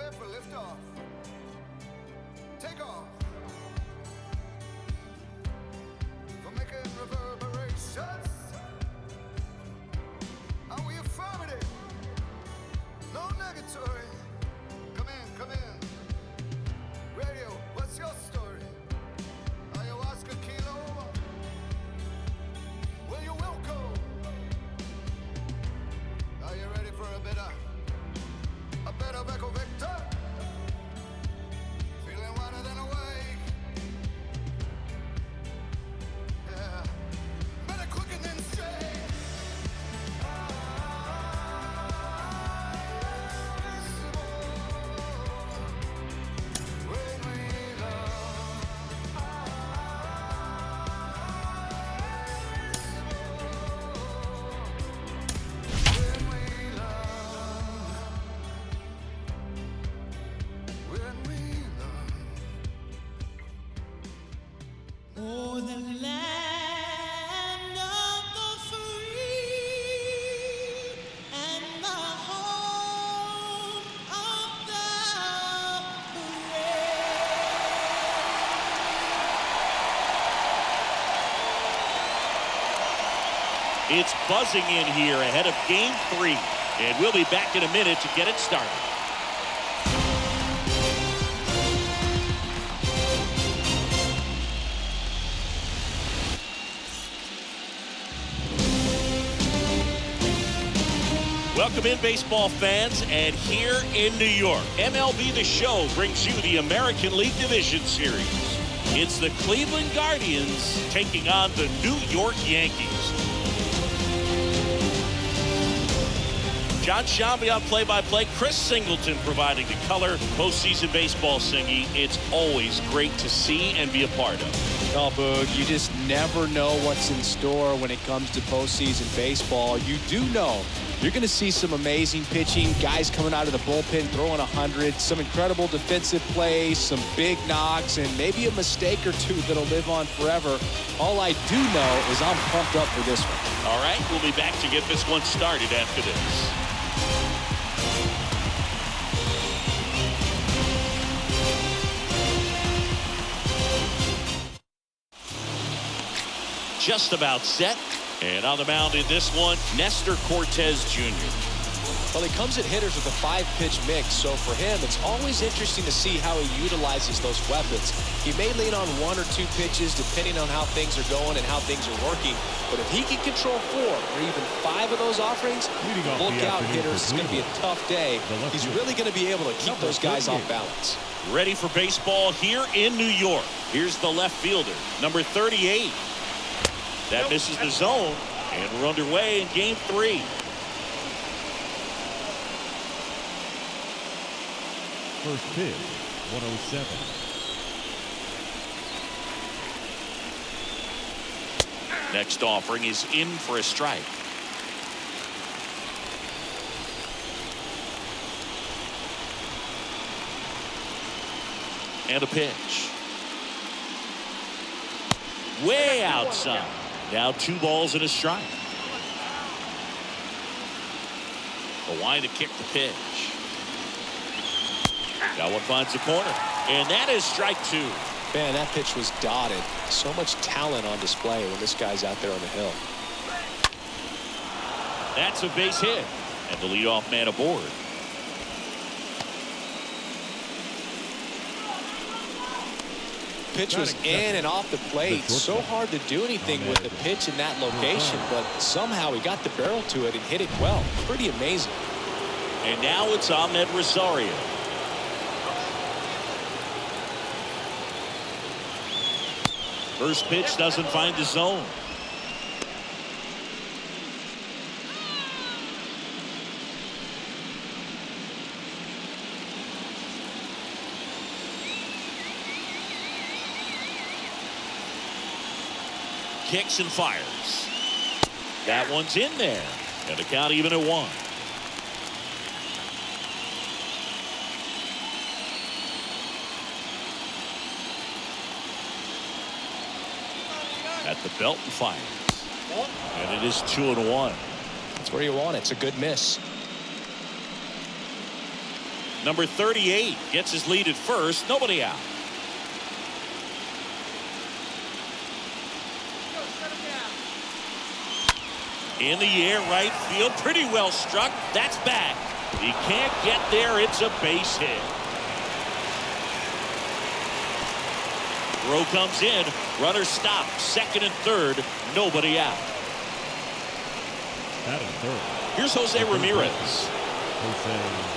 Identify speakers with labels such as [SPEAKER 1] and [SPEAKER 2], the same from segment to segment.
[SPEAKER 1] prepare for liftoff. Take off. For making reverberations. Are we affirmative? No negatory. Come in. Radio, what's your story? Ayahuasca kilo? Well, you're welcome. Are you ready for a bit of Echo Victor? Feeling wider than awake. Yeah. Better quicker than straight. When we love.
[SPEAKER 2] Oh, the land of the free and the home of the brave.
[SPEAKER 3] It's buzzing in here ahead of Game 3, and we'll be back in a minute to get it started. Welcome in, baseball fans, and here in New York, MLB The Show brings you the American League Division Series. It's the Cleveland Guardians taking on the New York Yankees. John Shambi on play-by-play, Chris Singleton providing the color, postseason baseball singing. It's always great to see and be a part of.
[SPEAKER 4] Oh, Boog, you just never know what's in store when it comes to postseason baseball. You do know you're going to see some amazing pitching, guys coming out of the bullpen throwing 100, some incredible defensive plays, some big knocks, and maybe a mistake or two that'll live on forever. All I do know is I'm pumped up for this one.
[SPEAKER 3] All right, we'll be back to get this one started after this. Just about set, and on the mound in this one, Nestor Cortes Jr.
[SPEAKER 4] Well, he comes at hitters with a 5-pitch mix, so for him, it's always interesting to see how he utilizes those weapons. He may lean on 1 or 2 pitches depending on how things are going and how things are working, but if he can control 4 or even 5 of those offerings, look out, hitters. It's going to be a tough day. He's really going to be able to keep those guys off balance.
[SPEAKER 3] Ready for baseball here in New York. Here's the left fielder, number 38. That misses the zone, and we're underway in Game 3.
[SPEAKER 5] First pitch, 107.
[SPEAKER 3] Next offering is in for a strike. And a pitch. Way outside. Now 2 balls and a strike. A wind to kick the pitch. That one finds the corner. And that is strike 2.
[SPEAKER 4] Man, that pitch was dotted. So much talent on display when this guy's out there on the hill.
[SPEAKER 3] That's a base hit. And the leadoff man aboard.
[SPEAKER 4] Pitch was in and off the plate. So hard to do anything with the pitch in that location, but somehow he got the barrel to it and hit it well. Pretty amazing.
[SPEAKER 3] And now it's Ahmed Rosario. First pitch doesn't find the zone. Kicks and fires. That one's in there. And the count even at 1. At the belt and fires. And it is 2-1.
[SPEAKER 4] That's where you want it. It's a good miss.
[SPEAKER 3] Number 38 gets his lead at first. Nobody out. In the air, right field. Pretty well struck. That's back. He can't get there. It's a base hit. Throw comes in. Runner stopped. Second and third. Nobody out.
[SPEAKER 5] That is third.
[SPEAKER 3] Here's Jose Ramirez.
[SPEAKER 5] Jose Ramirez.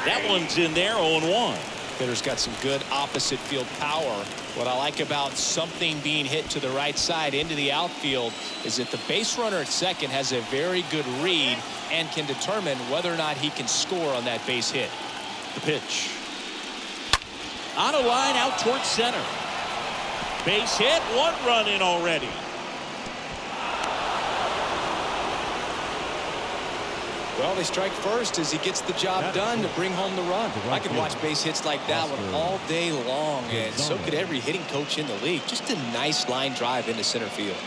[SPEAKER 3] That one's in there, 0-1.
[SPEAKER 4] Hitter's got some good opposite field power. What I like about something being hit to the right side into the outfield is that the base runner at second has a very good read and can determine whether or not he can score on that base hit.
[SPEAKER 3] The pitch. On a line out towards center. Base hit, 1 run in already.
[SPEAKER 4] Well, they strike first as he gets the job done to bring home the run. I could watch base hits like that one all day long, and so could every hitting coach in the league. Just a nice line drive into center field.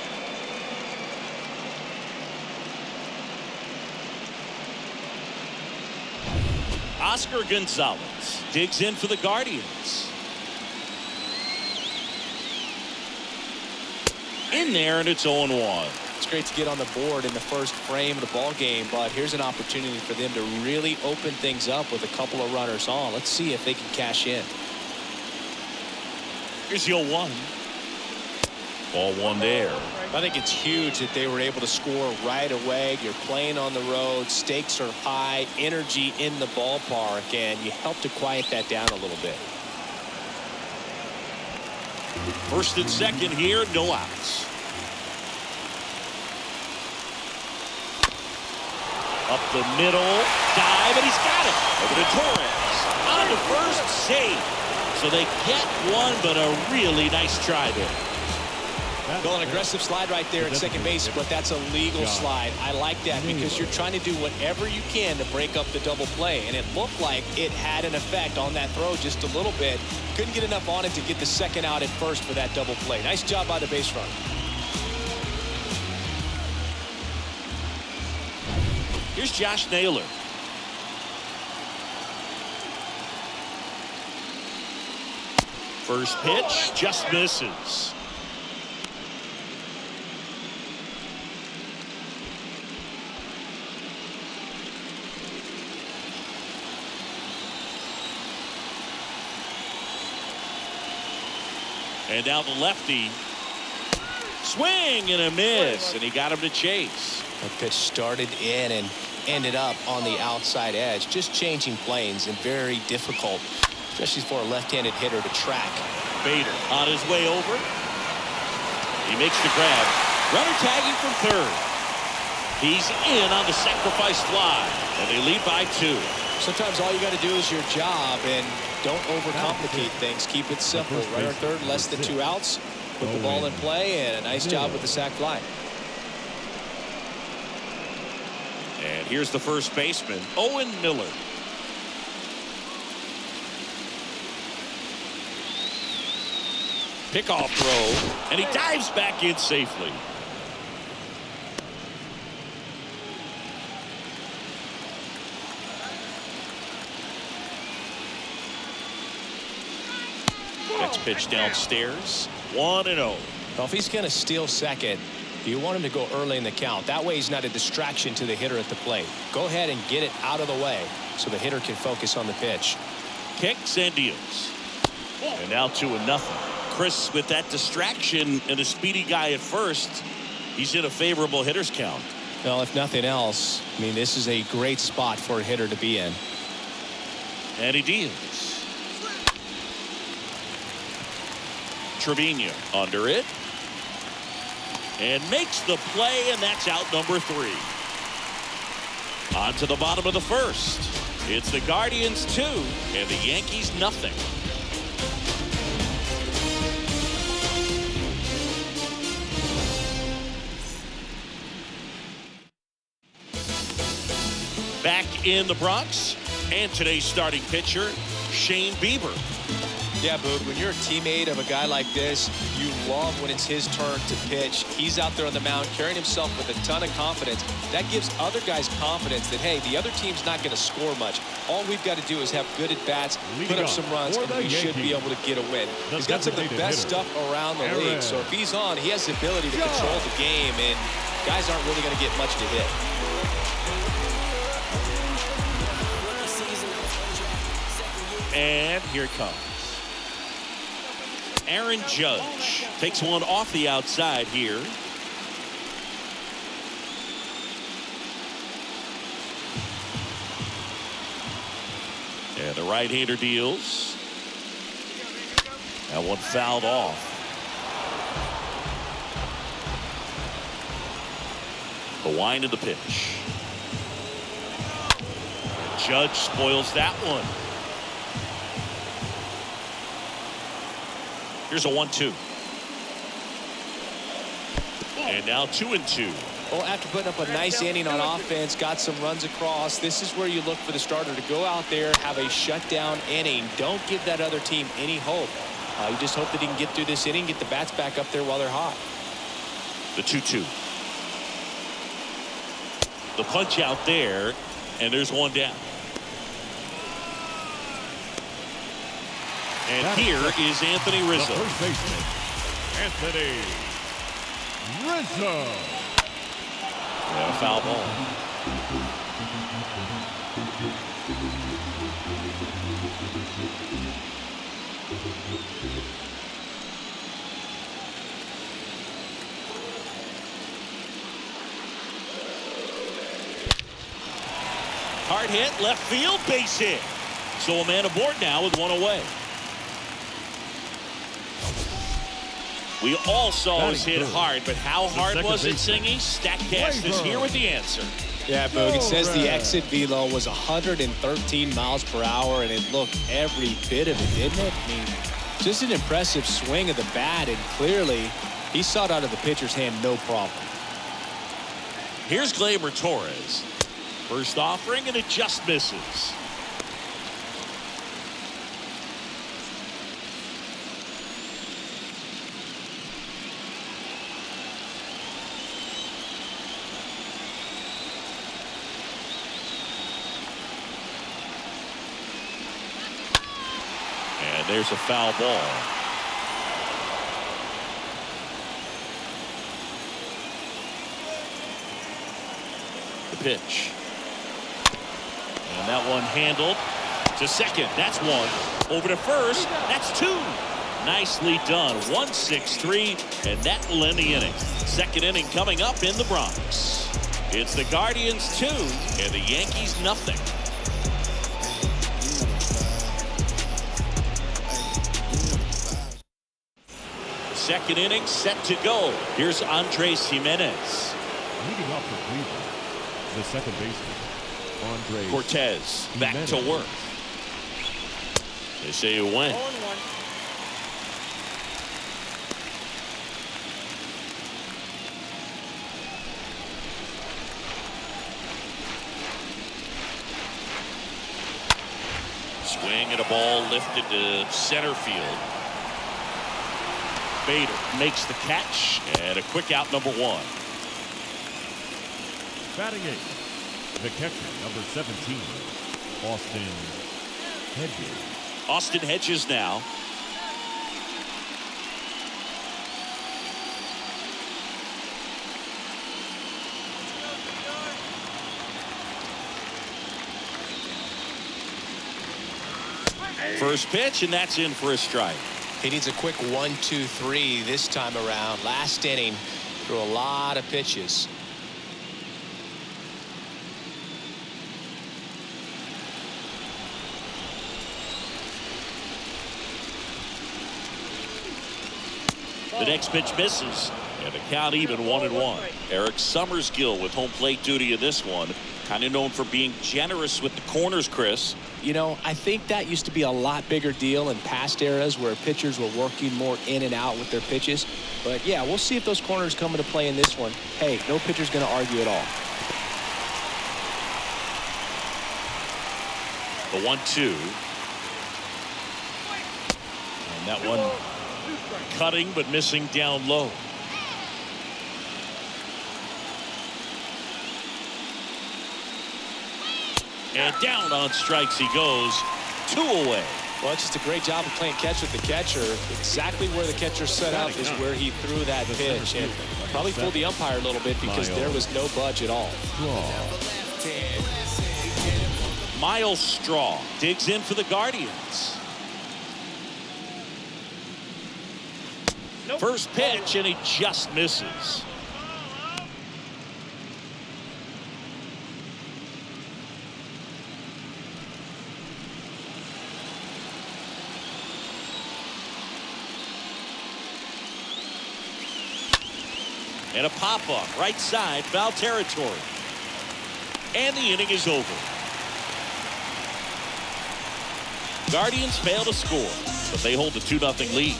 [SPEAKER 3] Oscar Gonzalez digs in for the Guardians. In there, and it's 0-1.
[SPEAKER 4] It's great to get on the board in the first frame of the ball game, but here's an opportunity for them to really open things up with a couple of runners on. Let's see if they can cash in.
[SPEAKER 3] Here's the 0-1. Ball 1 there.
[SPEAKER 4] I think it's huge that they were able to score right away. You're playing on the road. Stakes are high. Energy in the ballpark, and you help to quiet that down a little bit.
[SPEAKER 3] First and second here, no outs. Up the middle, dive, and he's got it. Over to Torres. On to first, save. So they get one, but a really nice try there.
[SPEAKER 4] Well, an aggressive slide right there at second base, but that's a legal slide. I like that because you're trying to do whatever you can to break up the double play, and it looked like it had an effect on that throw just a little bit. Couldn't get enough on it to get the second out at first for that double play. Nice job by the base runner.
[SPEAKER 3] Here's Josh Naylor. First pitch just misses. And now the lefty. Swing and a miss, and he got him to chase.
[SPEAKER 4] That pitch started in and ended up on the outside edge. Just changing planes and very difficult, especially for a left-handed hitter to track.
[SPEAKER 3] Bader on his way over. He makes the grab. Runner tagging from third. He's in on the sacrifice fly, and they lead by 2.
[SPEAKER 4] Sometimes all you got to do is your job, and don't overcomplicate things. Keep it simple. Runner third, less than 2 outs. Put the ball in play, and a nice job with the sac fly.
[SPEAKER 3] And here's the first baseman, Owen Miller. Pickoff throw, and he dives back in safely. Next pitch downstairs, 1-0.
[SPEAKER 4] Well, if he's going to steal second, you want him to go early in the count. That way he's not a distraction to the hitter at the plate. Go ahead and get it out of the way so the hitter can focus on the pitch.
[SPEAKER 3] Kicks and deals. And now 2-0. Chris, with that distraction and a speedy guy at first, he's in a favorable hitter's count.
[SPEAKER 4] Well, if nothing else, I mean, this is a great spot for a hitter to be in.
[SPEAKER 3] And he deals. Trevino under it. And makes the play, and that's out number 3. On to the bottom of the first. It's the Guardians 2 and the Yankees nothing. Back in the Bronx, and today's starting pitcher, Shane Bieber.
[SPEAKER 4] Yeah, Boog, when you're a teammate of a guy like this, you love when it's his turn to pitch. He's out there on the mound carrying himself with a ton of confidence. That gives other guys confidence that, hey, the other team's not going to score much. All we've got to do is have good at-bats, put up some runs, and we should be able to get a win. He's got some of the best stuff around the league, so if he's on, he has the ability to control the game, and guys aren't really going to get much to hit.
[SPEAKER 3] And here it comes. Aaron Judge takes one off the outside here. And the right-hander deals. That one fouled off. The wind of the pitch. Judge spoils that one. Here's a 1-2. And now 2-2.
[SPEAKER 4] Well, after putting up a nice inning on offense, got some runs across, this is where you look for the starter to go out there, have a shutdown inning. Don't give that other team any hope. You just hope that he can get through this inning, get the bats back up there while they're hot.
[SPEAKER 3] The 2-2. The punch out there, and there's one down. And here is Anthony Rizzo.
[SPEAKER 5] The first baseman, Anthony Rizzo.
[SPEAKER 3] Yeah, foul ball. Hard hit, left field, base hit. So a man aboard now with one away. We all saw us hit hard, but how hard was it, Singy? Statcast is here with the answer.
[SPEAKER 4] Yeah, Boog, it says the exit velo was 113 miles per hour, and it looked every bit of it, didn't it? I mean, just an impressive swing of the bat, and clearly he saw it out of the pitcher's hand no problem.
[SPEAKER 3] Here's Nestor Torres. First offering, and it just misses. And there's a foul ball. The pitch. And that one handled to second. That's one. Over to first. That's two. Nicely done. 1-6-3, and that will end the inning. Second inning coming up in the Bronx. It's the Guardians 2 and the Yankees nothing. Second inning set to go. Here's Andres Jimenez.
[SPEAKER 5] Leading off for Cleveland, the second baseman, Andres
[SPEAKER 3] Cortes back to work. They say you win. Swing and a ball lifted to center field. Bader makes the catch, and a quick out, number one.
[SPEAKER 5] Batting eighth, the catcher, number 17, Austin Hedges.
[SPEAKER 3] Austin Hedges now. First pitch, and that's in for a strike.
[SPEAKER 4] He needs a quick 1-2-3 this time around. Last inning, threw a lot of pitches.
[SPEAKER 3] The next pitch misses, and the count even 1-1. Eric Summersgill with home plate duty in this one. Kind of known for being generous with the corners, Chris.
[SPEAKER 4] You know, I think that used to be a lot bigger deal in past eras where pitchers were working more in and out with their pitches. But, yeah, we'll see if those corners come into play in this one. Hey, no pitcher's going to argue at all.
[SPEAKER 3] The 1-2. And that one cutting but missing down low. And down on strikes he goes. 2 away.
[SPEAKER 4] Well, it's just a great job of playing catch with the catcher. Exactly where the catcher set up is where he threw that pitch. And probably fooled the umpire a little bit because there was no budge at all.
[SPEAKER 3] Miles Straw digs in for the Guardians. First pitch, and he just misses. And a pop-up, right side, foul territory. And the inning is over. Guardians fail to score, but they hold a 2-0 lead.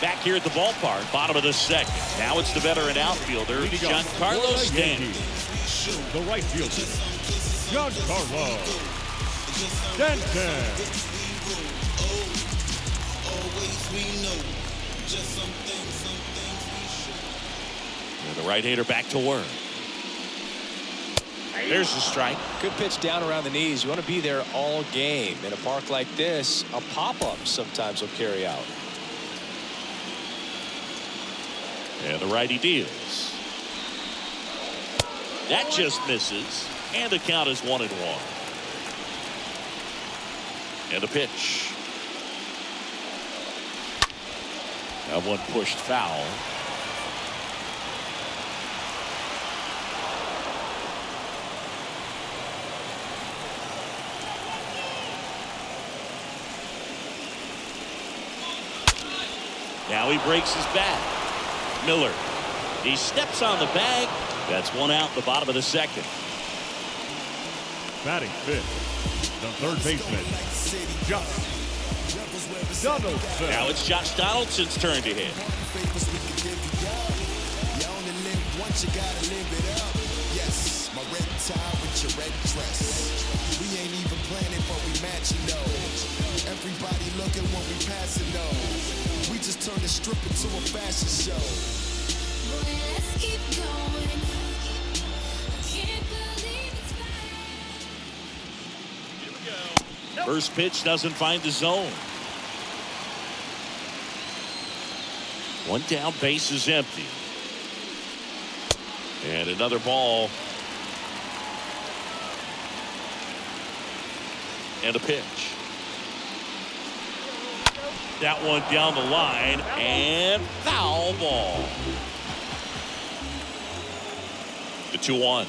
[SPEAKER 3] Back here at the ballpark, bottom of the second. Now it's the veteran outfielder, Giancarlo Stanton.
[SPEAKER 5] The right fielder, Giancarlo Stanton.
[SPEAKER 3] And the right-hander back to work. There's the strike.
[SPEAKER 4] Good pitch down around the knees. You want to be there all game. In a park like this, a pop-up sometimes will carry out.
[SPEAKER 3] And the righty deals. That just misses. And the count is 1-1. And the pitch. That one pushed foul. Now he breaks his bat. Miller. He steps on the bag. That's one out in the bottom of the second.
[SPEAKER 5] Batting fifth, the third baseman, Josh Donaldson.
[SPEAKER 3] Now it's Josh Donaldson's turn to hit.
[SPEAKER 1] You gotta live it up. Yes, my red tie with your red dress. We ain't even planning, but we matching those. Everybody looking when we passing those. We just turned the strip into a fashion show.
[SPEAKER 2] Boy, let's keep going. Can't believe it's fine.
[SPEAKER 3] First pitch doesn't find the zone. One down, base is empty. And another ball. And a pitch. That one down the line and foul ball. The 2-1.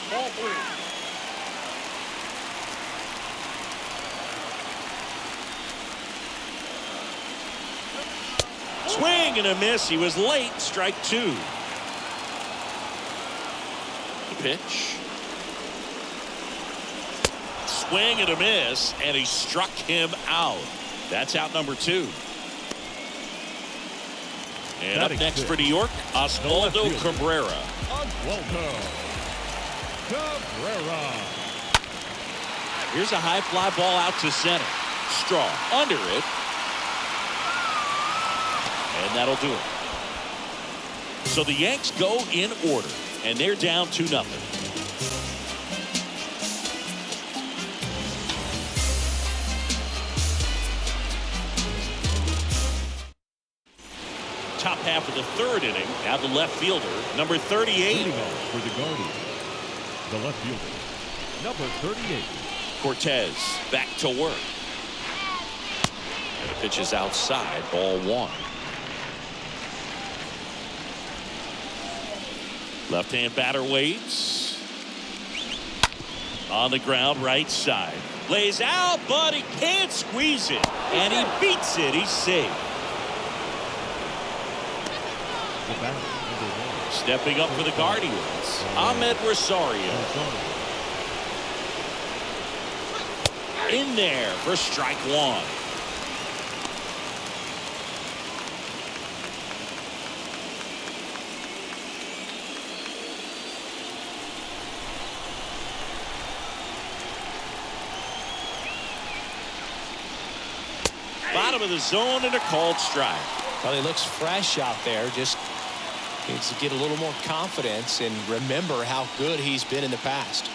[SPEAKER 5] Ball 3.
[SPEAKER 3] Swing and a miss. He was late. Strike 2. The pitch. Swing and a miss, and he struck him out. That's out number 2. And up next for New York, Oswaldo Cabrera.
[SPEAKER 5] Oswaldo Cabrera.
[SPEAKER 3] Here's a high fly ball out to center. Straw under it. And that'll do it. So the Yanks go in order, and they're down 2-0. Top half of the third inning. Now the left fielder, number 38.
[SPEAKER 5] Leading off for the Guardians, the left fielder, number 38.
[SPEAKER 3] Cortes back to work. And the pitch is outside, ball 1. Left-hand batter waits. On the ground, right side. Lays out, but he can't squeeze it. And he beats it. He's safe.
[SPEAKER 5] The batter, number 1.
[SPEAKER 3] Stepping up for the Guardians, Ahmed Rosario. In there for strike 1. Bottom of the zone and a called strike.
[SPEAKER 4] Well, he looks fresh out there. Just needs to get a little more confidence and remember how good he's been in the past.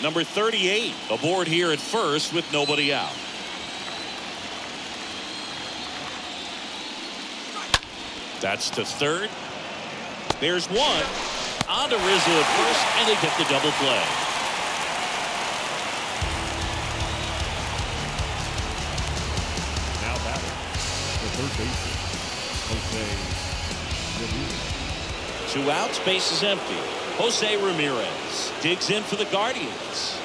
[SPEAKER 3] Number 38 aboard here at first with nobody out. That's to third. There's one. On to Rizzo at first, and they get the double play.
[SPEAKER 5] Now batting, the third baseman, Jose Ramirez.
[SPEAKER 3] 2 outs, base is empty. Jose Ramirez digs in for the Guardians.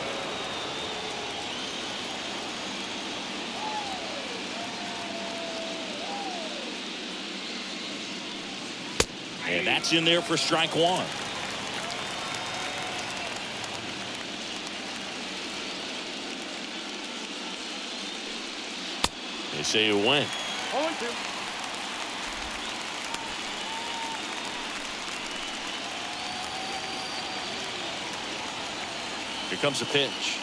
[SPEAKER 3] And that's in there for strike one. They say you win.
[SPEAKER 5] 0-2.
[SPEAKER 3] Here comes the pitch.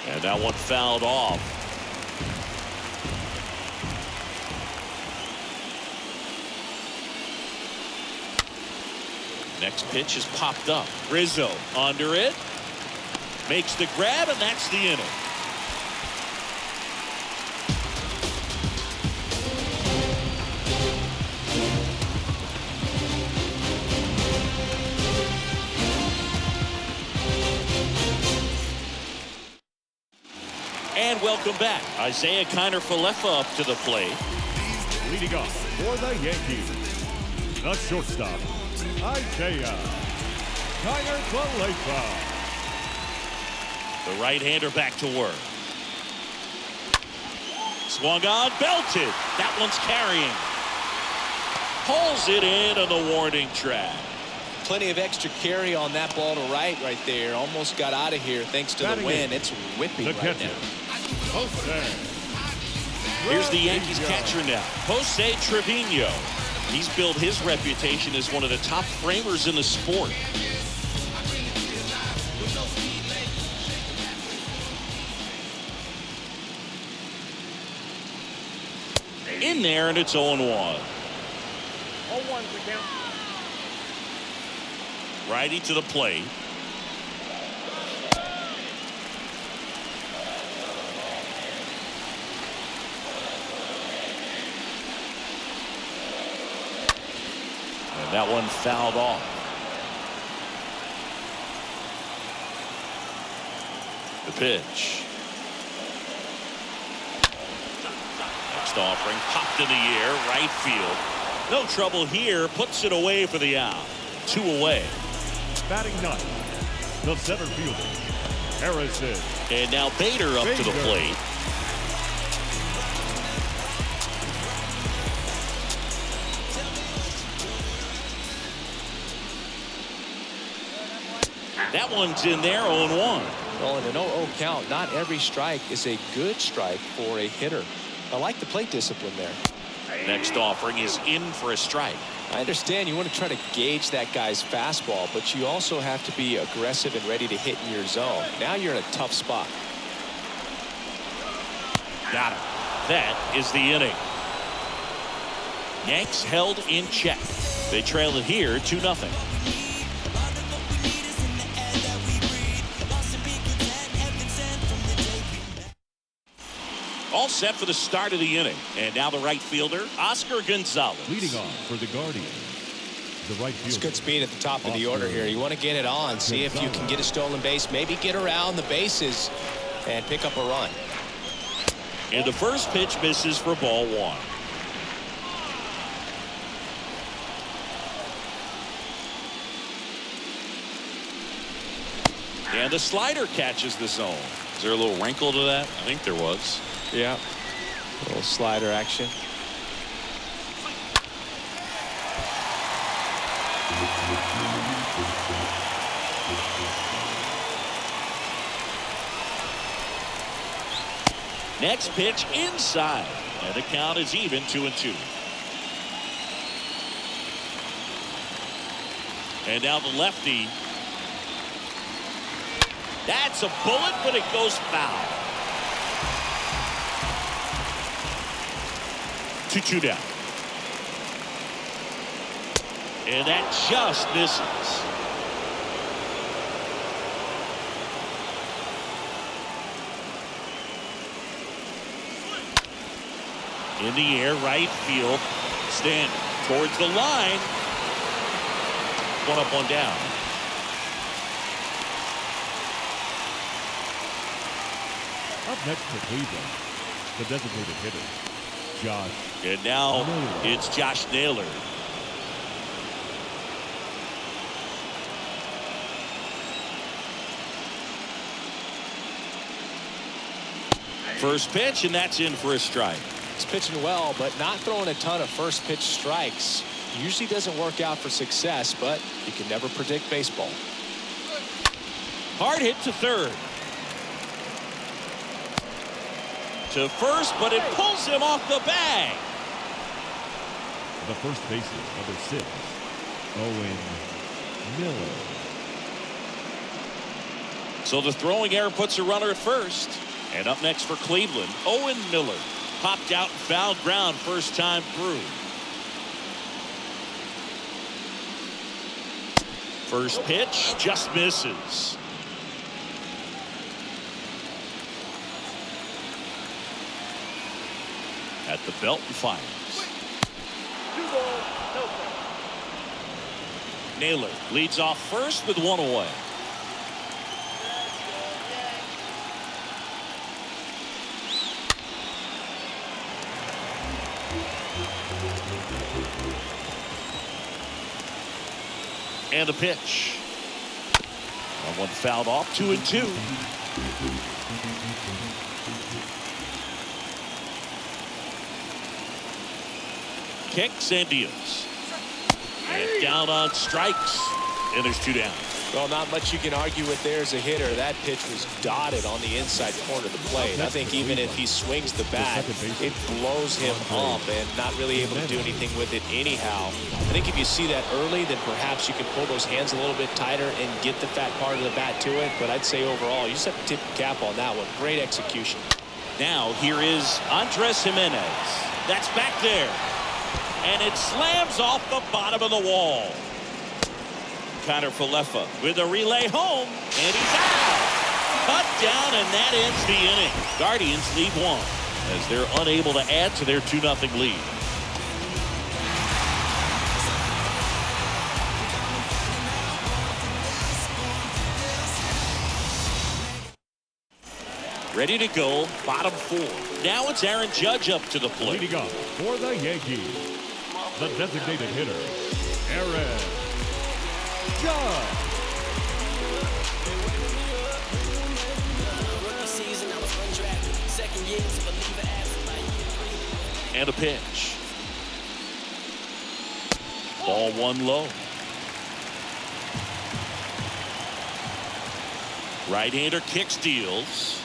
[SPEAKER 3] And that one fouled off. Next pitch is popped up. Rizzo under it. Makes the grab, and that's the inning. And welcome back. Isaiah Kiner-Falefa up to the plate.
[SPEAKER 5] Leading off for the Yankees, the shortstop, Isaiah Kiner-Falefa.
[SPEAKER 3] The right-hander back to work. Swung on, belted. That one's carrying. Pulls it in on the warning track.
[SPEAKER 4] Plenty of extra carry on that ball to right there. Almost got out of here thanks to the wind. It's whipping
[SPEAKER 5] The
[SPEAKER 4] right
[SPEAKER 5] catcher,
[SPEAKER 4] now.
[SPEAKER 5] Jose.
[SPEAKER 3] Here's the Yankees catcher now, Jose Trevino. He's built his reputation as one of the top framers in the sport. In there, and it's 0-1.
[SPEAKER 5] 0-1 the count.
[SPEAKER 3] Righty to the plate. And that one fouled off. The pitch. Next offering popped in the air, right field. No trouble here, puts it away for the out. 2 away.
[SPEAKER 5] Batting ninth, the center fielder, Harrison.
[SPEAKER 3] And now Bader up to the
[SPEAKER 5] Bieber.
[SPEAKER 3] plate. That one's in there, 0-1.
[SPEAKER 4] Well, in an 0-0 count, not every strike is a good strike for a hitter. I like the plate discipline there.
[SPEAKER 3] Next offering is in for a strike.
[SPEAKER 4] I understand you want to try to gauge that guy's fastball, but you also have to be aggressive and ready to hit in your zone. Now you're in a tough spot.
[SPEAKER 3] Got him. That is the inning. Yanks held in check. They trail it here 2-0. All set for the start of the inning. And now the right fielder, Oscar Gonzalez.
[SPEAKER 5] Leading off for the Guardians, the right fielder.
[SPEAKER 4] It's good speed at the top of the order here. You want to get it on, see if you can get a stolen base, maybe get around the bases and pick up a run.
[SPEAKER 3] And the first pitch misses for ball 1. And the slider catches the zone. Is there a little wrinkle to that? I think there was.
[SPEAKER 4] Yeah. A little slider action.
[SPEAKER 3] Next pitch inside. And the count is even 2-2. And now the lefty. That's a bullet, but it goes foul. 2-2 down. And that just misses. In the air, right field. Stanton towards the line. One up, one down.
[SPEAKER 5] Up next for Cleveland, the designated hitter, Josh.
[SPEAKER 3] And now
[SPEAKER 5] Naylor.
[SPEAKER 3] it's Josh Naylor. First pitch, and that's in for a strike.
[SPEAKER 4] He's pitching well, but not throwing a ton of first pitch strikes. Usually doesn't work out for success, but you can never predict baseball.
[SPEAKER 3] Hard hit to third. To first, but it pulls him off the bag.
[SPEAKER 5] The first baseman, number 6, Owen Miller.
[SPEAKER 3] So the throwing error puts a runner at first. And up next for Cleveland, Owen Miller. Popped out and fouled ground first time through. First pitch just misses. At the belt and fires. Naylor leads off first with one away. And a pitch. One fouled off, 2-2. Kicks and deals. And down on strikes. And there's 2 down.
[SPEAKER 4] Well, not much you can argue with there as a hitter. That pitch was dotted on the inside corner of the plate. I think even if he swings the bat, it blows him up and not really able to do anything with it anyhow. I think if you see that early, then perhaps you can pull those hands a little bit tighter and get the fat part of the bat to it. But I'd say overall, you just have to tip your cap on that one. Great execution.
[SPEAKER 3] Now here is Andres Jimenez. That's back there. And it slams off the bottom of the wall. Connor Falefa with a relay home, and he's out. Cut down, and that ends the inning. Guardians lead 1 as they're unable to add to their 2-0 lead. Ready to go, bottom 4. Now it's Aaron Judge up to the plate.
[SPEAKER 5] Leading up for the Yankees, the designated hitter, Aaron Judge.
[SPEAKER 3] And a pitch. Ball 1 low. Right-hander kicks, deals.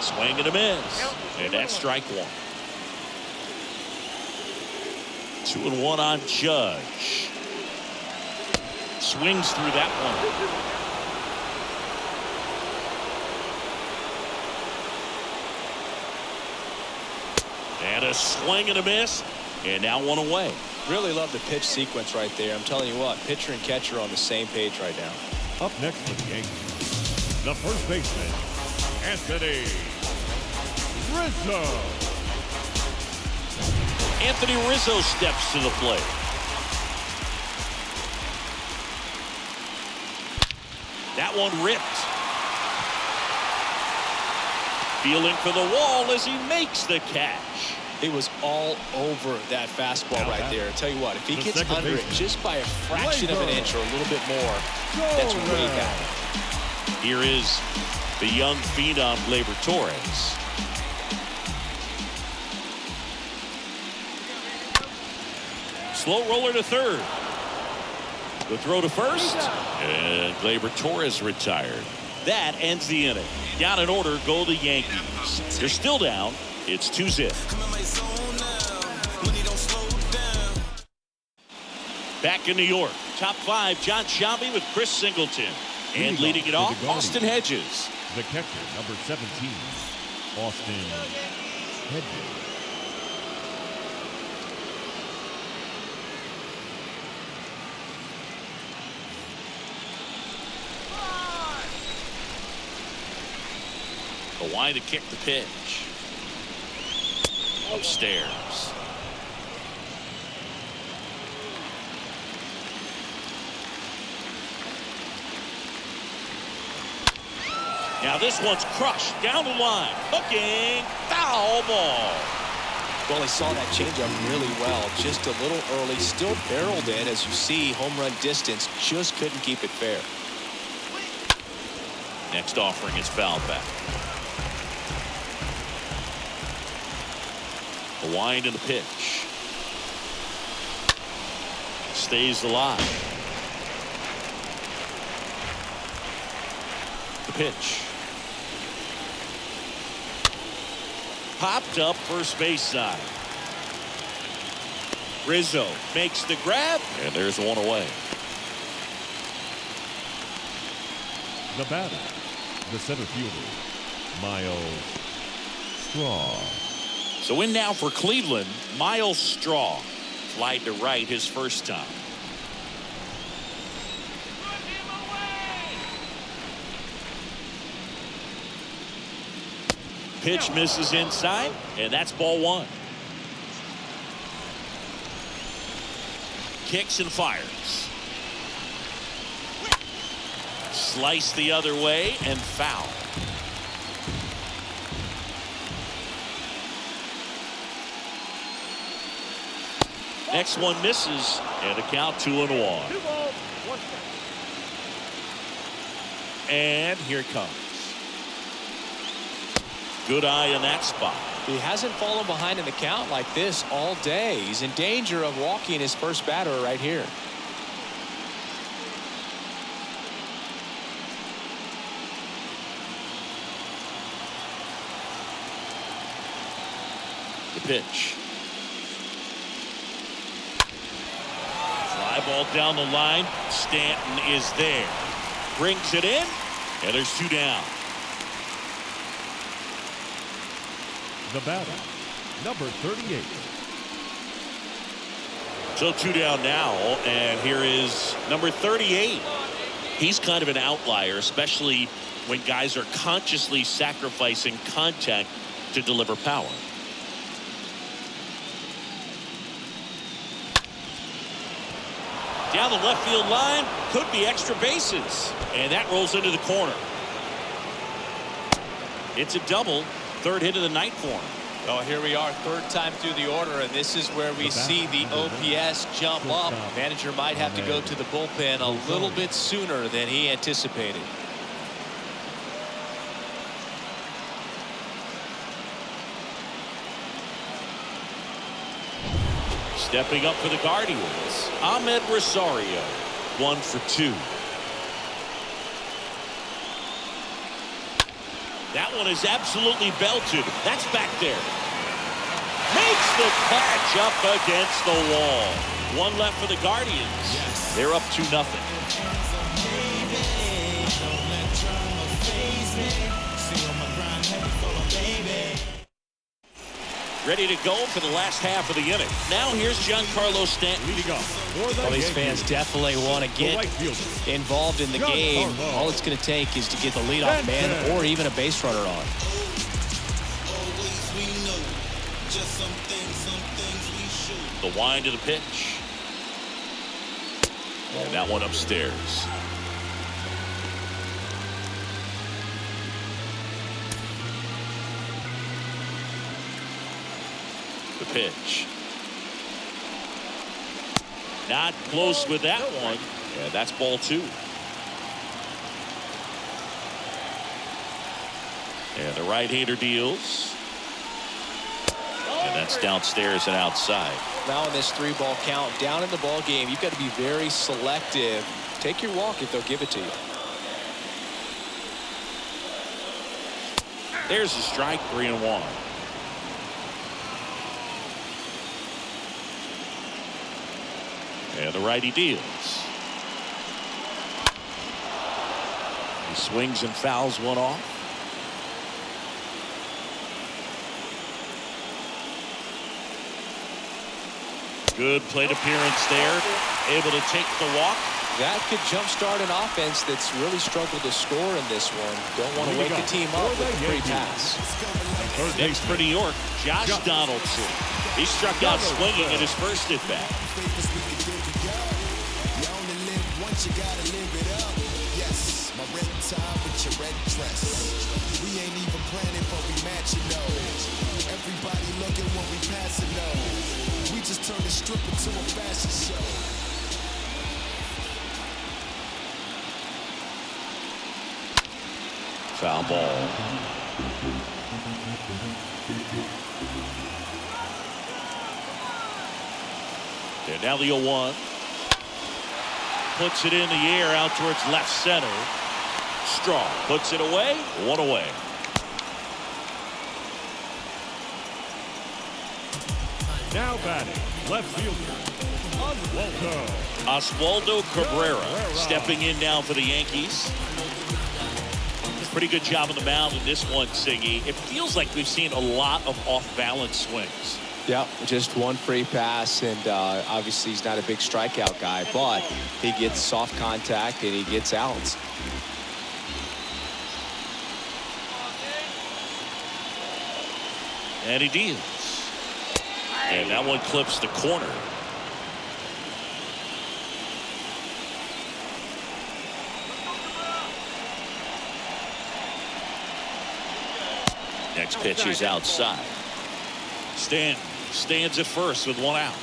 [SPEAKER 3] Swing and a miss. And that's strike 1. 2-1 on Judge. Swings through that one. And a swing and a miss. And now 1 away.
[SPEAKER 4] Really love the pitch sequence right there. I'm telling you what, pitcher and catcher are on the same page right now.
[SPEAKER 5] Up next for the Yankees, the first baseman, Anthony Rizzo.
[SPEAKER 3] Anthony Rizzo steps to the plate. That one ripped. Feeling for the wall as he makes the catch.
[SPEAKER 4] It was all over that fastball right there. I'll tell you what, if he gets under it just by a fraction of an inch or a little bit more, that's what he got.
[SPEAKER 3] Here is the young phenom, Gleyber Torres. Slow roller to third. The throw to first. And Gleyber Torres retired. That ends the inning. Down in order go the Yankees. They're still down. It's 2-zip. Back in New York, top 5, John Shelby with Chris Singleton. And leading it off, Austin Hedges.
[SPEAKER 5] The catcher, number 17, Austin Hedges.
[SPEAKER 3] The wide to kick the pitch. Upstairs. Now this one's crushed down the line. Hooking. Foul ball.
[SPEAKER 4] Well, he saw that changeup really well. Just a little early. Still barreled in. As you see, home run distance. Just couldn't keep it fair.
[SPEAKER 3] Next offering is fouled back. The wind and the pitch. Stays alive. The pitch. Popped up first base side. Rizzo makes the grab, and there's one away.
[SPEAKER 5] The batter, the center fielder, Miles Straw.
[SPEAKER 3] So in now for Cleveland, Miles Straw. Flied to right his first time. Pitch misses inside, and that's ball 1. Kicks and fires. Slice the other way and foul. Next one misses, and a count 2-1. And here it comes. Good eye in that spot.
[SPEAKER 4] He hasn't fallen behind in the count like this all day. He's in danger of walking his first batter right here.
[SPEAKER 3] The pitch. Fly ball down the line. Stanton is there. Brings it in, and there's 2 down.
[SPEAKER 5] The batter, number 38.
[SPEAKER 3] So 2 down now, and here is number 38. He's kind of an outlier, especially when guys are consciously sacrificing contact to deliver power. Down the left field line, could be extra bases, and that rolls into the corner. It's a double. 3rd hit of the night for him.
[SPEAKER 4] Oh, here we are, 3rd time through the order, and this is where we see the OPS jump up. Manager might have to go to the bullpen a little bit sooner than he anticipated.
[SPEAKER 3] Stepping up for the Guardians, Ahmed Rosario, 1 for 2. That one is absolutely belted. That's back there. Makes the catch up against the wall. 1 left for the Guardians. Yes. They're up 2-0. Ready to go for the last half of the inning. Now here's Giancarlo Stanton.
[SPEAKER 5] Leading off.
[SPEAKER 4] Well, these fans definitely want to get involved in the game. All it's going to take is to get the leadoff man or even a base runner on.
[SPEAKER 3] The wind to the pitch. And that one upstairs. The pitch. Not close with that one. Yeah, that's ball 2. And the right-hander deals. And that's downstairs and outside.
[SPEAKER 4] Now in this 3-ball count, down in the ball game, you've got to be very selective. Take your walk if they'll give it to you.
[SPEAKER 3] There's a strike, 3-1. And the righty deals. He swings and fouls one off. Good plate appearance there. Able to take the walk.
[SPEAKER 4] That could jumpstart an offense that's really struggled to score in this one. Don't want to wake the team up with a free pass.
[SPEAKER 3] Next for New York, Josh Donaldson. He struck out swinging in his first at bat.
[SPEAKER 1] You only live once, you gotta live it up. Yes, my red tie with your red dress. We ain't even planning, but we matching those. Everybody looking when we passing those. We just turned the strip into a fashion show.
[SPEAKER 3] Foul ball. And now the 0-1. Puts it in the air out towards left center. Strong puts it away. One away.
[SPEAKER 5] Now batting, left fielder,
[SPEAKER 3] Oswaldo Cabrera stepping in now for the Yankees. Pretty good job on the mound in this one, Siggy. It feels like we've seen a lot of off-balance swings.
[SPEAKER 4] Yeah, just one free pass, and obviously he's not a big strikeout guy, but he gets soft contact and he gets outs.
[SPEAKER 3] And he deals. And that one clips the corner. Next pitch is outside. Stands at first with one out.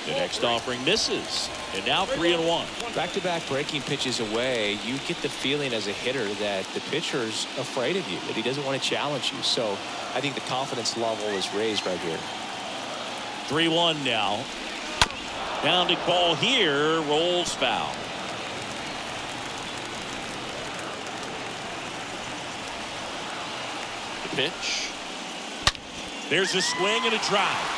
[SPEAKER 3] The next offering misses. And now 3-1.
[SPEAKER 4] Back-to-back breaking pitches away, you get the feeling as a hitter that the pitcher's afraid of you, that he doesn't want to challenge you. So I think the confidence level is raised right here.
[SPEAKER 3] 3-1 now. Bounding ball here, rolls foul. The pitch. There's a swing and a drive.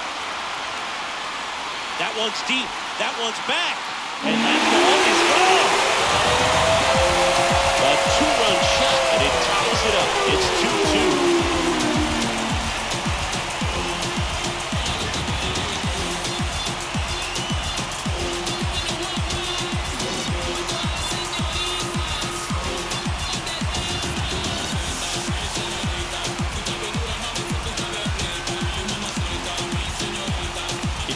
[SPEAKER 3] That one's deep. That one's back. And that ball is gone. A two-run shot, and it ties it up. It's 2-2.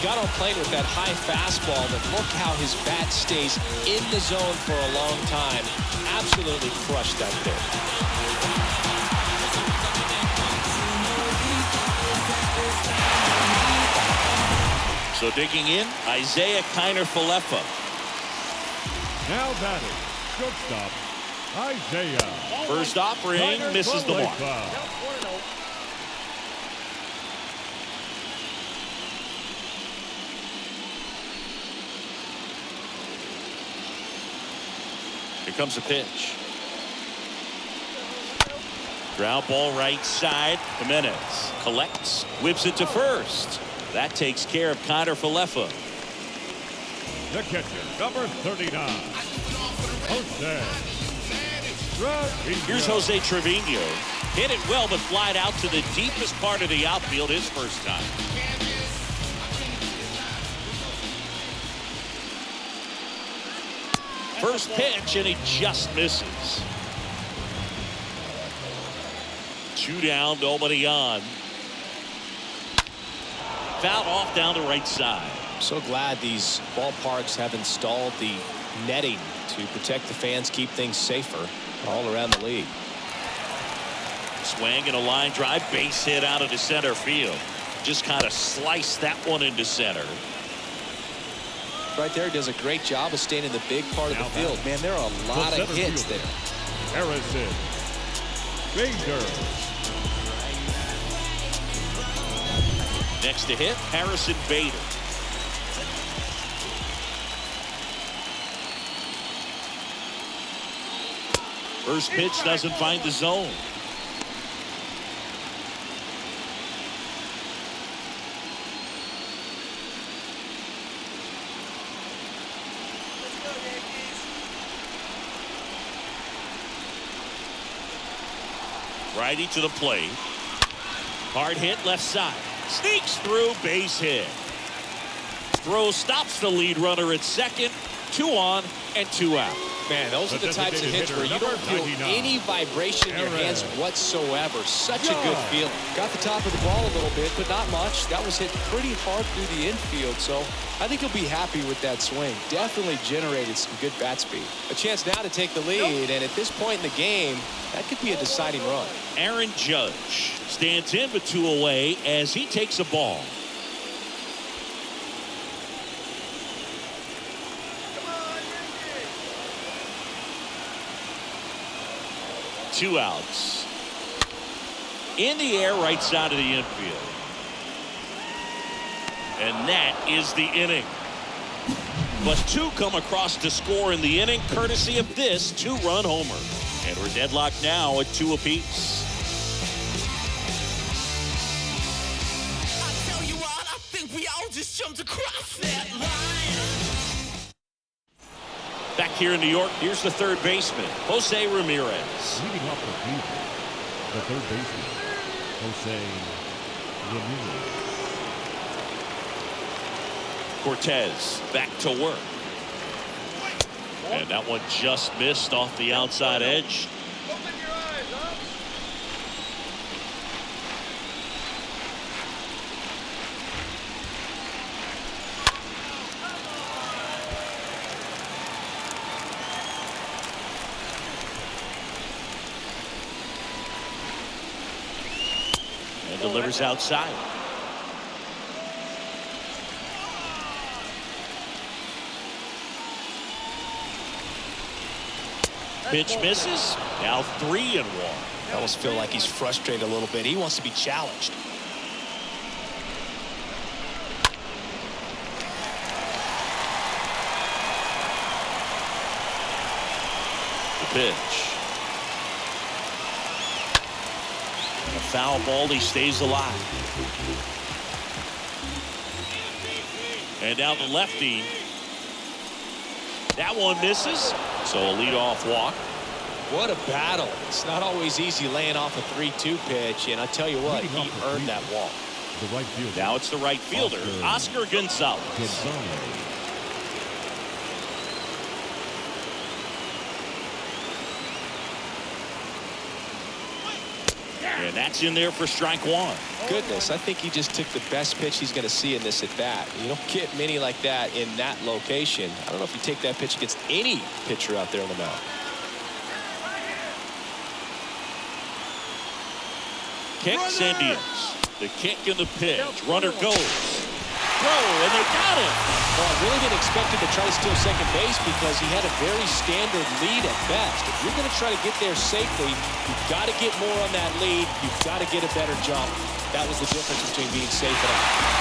[SPEAKER 4] Got on plane with that high fastball, but look how his bat stays in the zone for a long time. Absolutely crushed that pitch.
[SPEAKER 3] So digging in, Isaiah Kiner-Falefa.
[SPEAKER 5] now batting, shortstop, Isaiah.
[SPEAKER 3] First offering misses the mark. Here comes a pitch. Ground ball right side. Jimenez collects, whips it to first. That takes care of Kiner-Falefa.
[SPEAKER 5] The catcher, number 39, Jose Trevino.
[SPEAKER 3] Here's Jose Trevino. Hit it well, but flied out to the deepest part of the outfield his first time. First pitch, and he just misses. 2 down, nobody on. Fouled off down to right side.
[SPEAKER 4] So glad these ballparks have installed the netting to protect the fans, keep things safer all around the league.
[SPEAKER 3] Swing and a line drive, base hit out of the center field. Just kind of sliced that one into center.
[SPEAKER 4] Right there, does a great job of staying in the big part of the field. Man, there are a lot of hits there.
[SPEAKER 5] Harrison Bieber.
[SPEAKER 3] Next to hit, Harrison Bieber. First pitch doesn't find the zone. Righty to the plate. Hard hit left side. Sneaks through, base hit. Throw stops the lead runner at second. 2 on and 2 out.
[SPEAKER 4] Man, those are the types of hits where you don't feel any vibration in your hands whatsoever. Such a good feeling. Got the top of the ball a little bit, but not much. That was hit pretty hard through the infield, so I think he'll be happy with that swing. Definitely generated some good bat speed. A chance now to take the lead, and at this point in the game, that could be a deciding run.
[SPEAKER 3] Aaron Judge stands in with 2 away as he takes a ball. Two outs. In the air, right side of the infield. And that is the inning. But 2 come across to score in the inning, courtesy of this 2-run homer. And we're deadlocked now at 2 apiece.
[SPEAKER 2] I tell you what, I think we all just jumped across that line.
[SPEAKER 3] Back here in New York, here's the third baseman, Jose Ramirez.
[SPEAKER 5] Leading off the field, the third baseman, Jose Ramirez.
[SPEAKER 3] Cortes back to work. And that one just missed off the outside edge.
[SPEAKER 2] Open your eyes, huh?
[SPEAKER 3] And delivers outside. Pitch misses. Now 3-1.
[SPEAKER 4] I almost feel like he's frustrated a little bit. He wants to be challenged.
[SPEAKER 3] The pitch. And a foul ball. He stays alive. And now the lefty. That one misses. So a leadoff walk.
[SPEAKER 4] What a battle. It's not always easy laying off a 3-2 pitch, and I tell you what, he earned that walk.
[SPEAKER 5] The right fielder.
[SPEAKER 3] Now it's the right fielder, Oscar Gonzalez. And that's in there for strike 1.
[SPEAKER 4] Goodness, I think he just took the best pitch he's going to see in this at bat. You don't get many like that in that location. I don't know if you take that pitch against any pitcher out there on the mound.
[SPEAKER 3] Kicks Indians. The kick and the pitch. Runner goes. Throw, and they got him.
[SPEAKER 4] Well, I really didn't expect him to try to steal second base because he had a very standard lead at best. If you're going to try to get there safely, you've got to get more on that lead. You've got to get a better jump. That was the difference between being safe and out.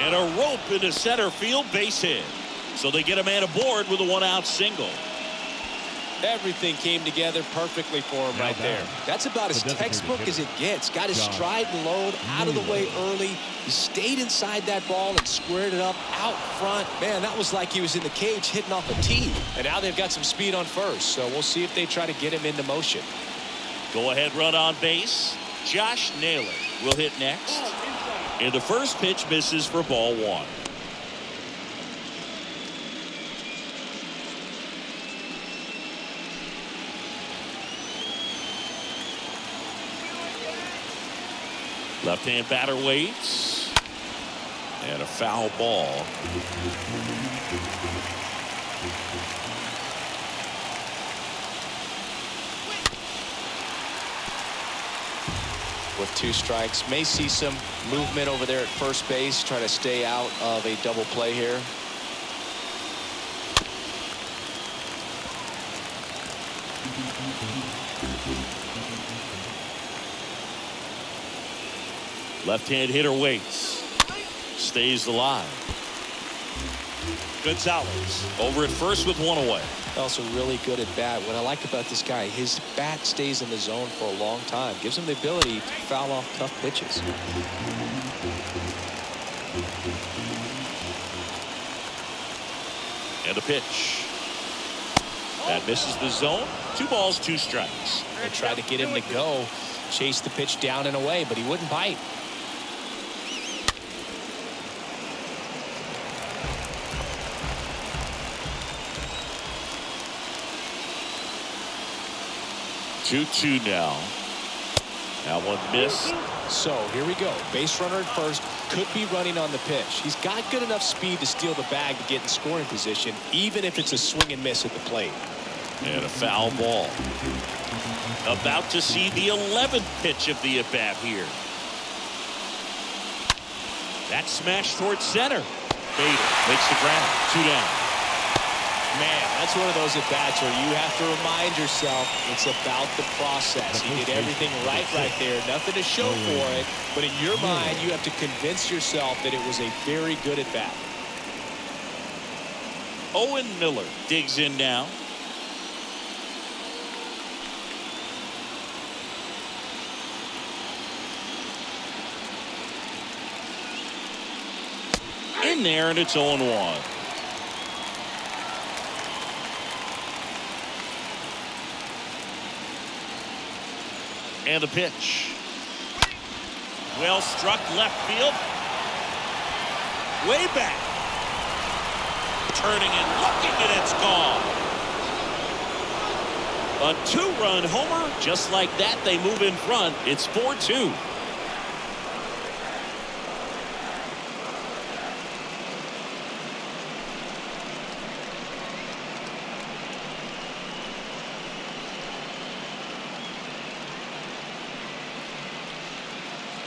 [SPEAKER 3] And a rope into center field, base hit. So they get a man aboard with a 1-out single.
[SPEAKER 4] Everything came together perfectly for him right there. That's about as textbook as it gets. Got his stride and load out of the way early. He stayed inside that ball and squared it up out front. Man, that was like he was in the cage hitting off a tee. And now they've got some speed on first, so we'll see if they try to get him into motion.
[SPEAKER 3] Go ahead run on base. Josh Naylor will hit next. And the first pitch misses for ball 1. Left-hand batter waits. And a foul ball.
[SPEAKER 4] With 2 strikes, may see some movement over there at first base, try to stay out of a double play here.
[SPEAKER 3] Left-hand hitter waits. Stays alive. Gonzalez over at first with 1 away.
[SPEAKER 4] Also really good at bat. What I like about this guy, his bat stays in the zone for a long time. Gives him the ability to foul off tough pitches.
[SPEAKER 3] And a pitch. That misses the zone. 2 balls, 2 strikes.
[SPEAKER 4] They tried to get him to go, chase the pitch down and away, but he wouldn't bite.
[SPEAKER 3] Two now. That one missed.
[SPEAKER 4] So here we go. Base runner at first, could be running on the pitch. He's got good enough speed to steal the bag to get in scoring position, even if it's a swing and miss at the plate.
[SPEAKER 3] And a foul ball. About to see the 11th pitch of the at-bat here. That smash towards center. Bader makes the ground. 2 down.
[SPEAKER 4] Man, that's one of those at-bats where you have to remind yourself it's about the process. He did everything right there. Nothing to show for it. But in your mind, you have to convince yourself that it was a very good at-bat.
[SPEAKER 3] Owen Miller digs in now. In there, and it's 0-1. And the pitch. Well struck left field. Way back. Turning and looking, and it's gone. A 2-run homer. Just like that, they move in front. It's 4-2.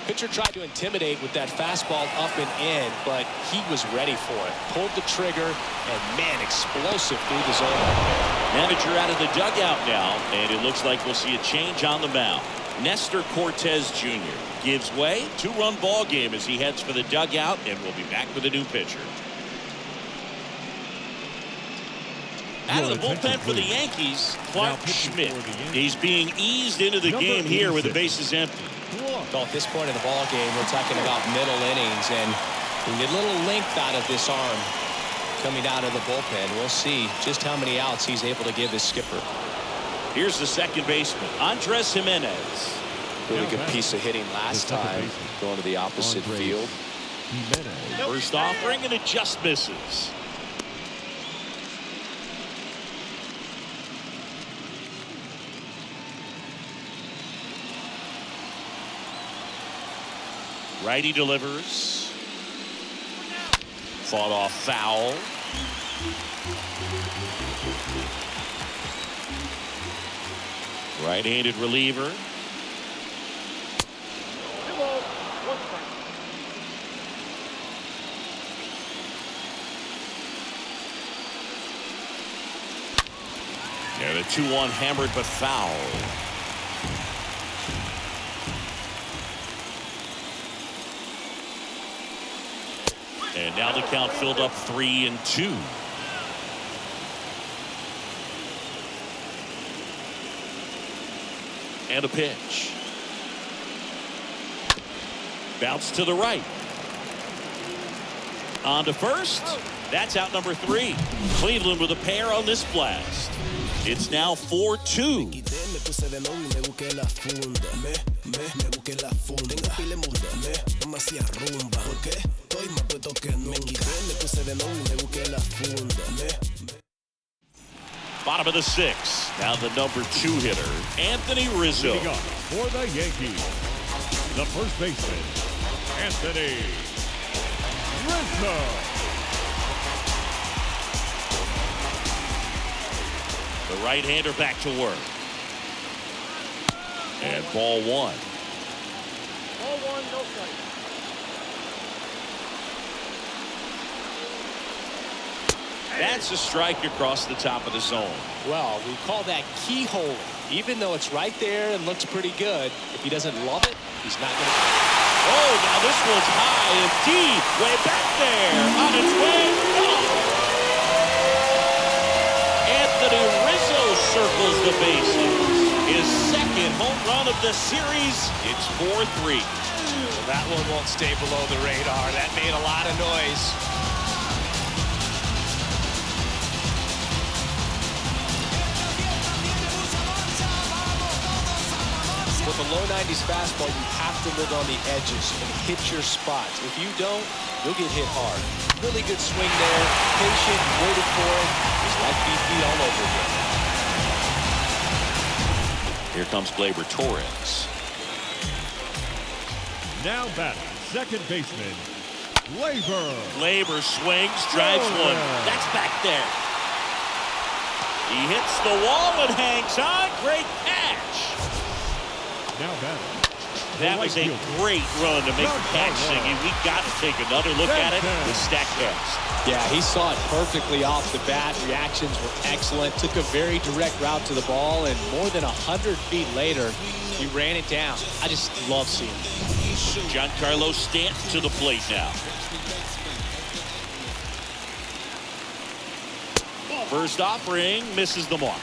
[SPEAKER 4] Pitcher tried to intimidate with that fastball up and in, but he was ready for it. Pulled the trigger, and man, explosive through the zone.
[SPEAKER 3] Manager out of the dugout now, and it looks like we'll see a change on the mound. Nestor Cortes Jr. gives way. 2-run ball game as he heads for the dugout, and we'll be back with a new pitcher. Out of the bullpen for the Yankees, Clark Schmidt. He's being eased into the game here with the bases empty.
[SPEAKER 4] Well, at this point in the ball game, we're talking about middle innings, and we get a little length out of this arm coming out of the bullpen. We'll see just how many outs he's able to give his skipper.
[SPEAKER 3] Here's the second baseman, Andres Jimenez.
[SPEAKER 4] Really good piece of hitting last time, going to the opposite field.
[SPEAKER 3] First offering, and it just misses. Righty delivers. Fought off foul. Right-handed reliever. And a 2-1 hammered but foul. And now the count filled up 3-2. And a pitch. Bounce to the right. On to first. That's out number 3. Cleveland with a pair on this blast. It's now 4-2. Bottom of the 6th. Now the number 2 hitter, Anthony Rizzo.
[SPEAKER 5] Leading off for the Yankees, the first baseman, Anthony Rizzo.
[SPEAKER 3] The right-hander back to work. And ball 1.
[SPEAKER 6] Ball 1, no strike.
[SPEAKER 3] That's a strike across the top of the zone.
[SPEAKER 4] Well, we call that keyhole. Even though it's right there and looks pretty good, if he doesn't love it, he's not going to.
[SPEAKER 3] Oh, now this one's high and deep, way back there, on its way. Anthony Rizzo circles the bases. His second home run of the series. It's 4-3.
[SPEAKER 4] Well, that one won't stay below the radar. That made a lot of noise. with a low 90s fastball, you have to live on the edges and hit your spots. If you don't, you'll get hit hard. Really good swing there. Patient, waited for it. Just like BP all over again.
[SPEAKER 3] Here comes Gleyber Torres.
[SPEAKER 5] Now batting, second baseman, Bieber.
[SPEAKER 3] Gleyber swings, drives one. That's back there. He hits the wall and hangs on. Great catch.
[SPEAKER 5] Now batting.
[SPEAKER 3] That was a great run to make the catch, Siggy. We got to take another look at it with Statcast.
[SPEAKER 4] Yeah, he saw it perfectly off the bat. Reactions were excellent. Took a very direct route to the ball, and more than 100 feet later, he ran it down. I just love seeing it.
[SPEAKER 3] Giancarlo Stanton to the plate now. First offering misses the mark.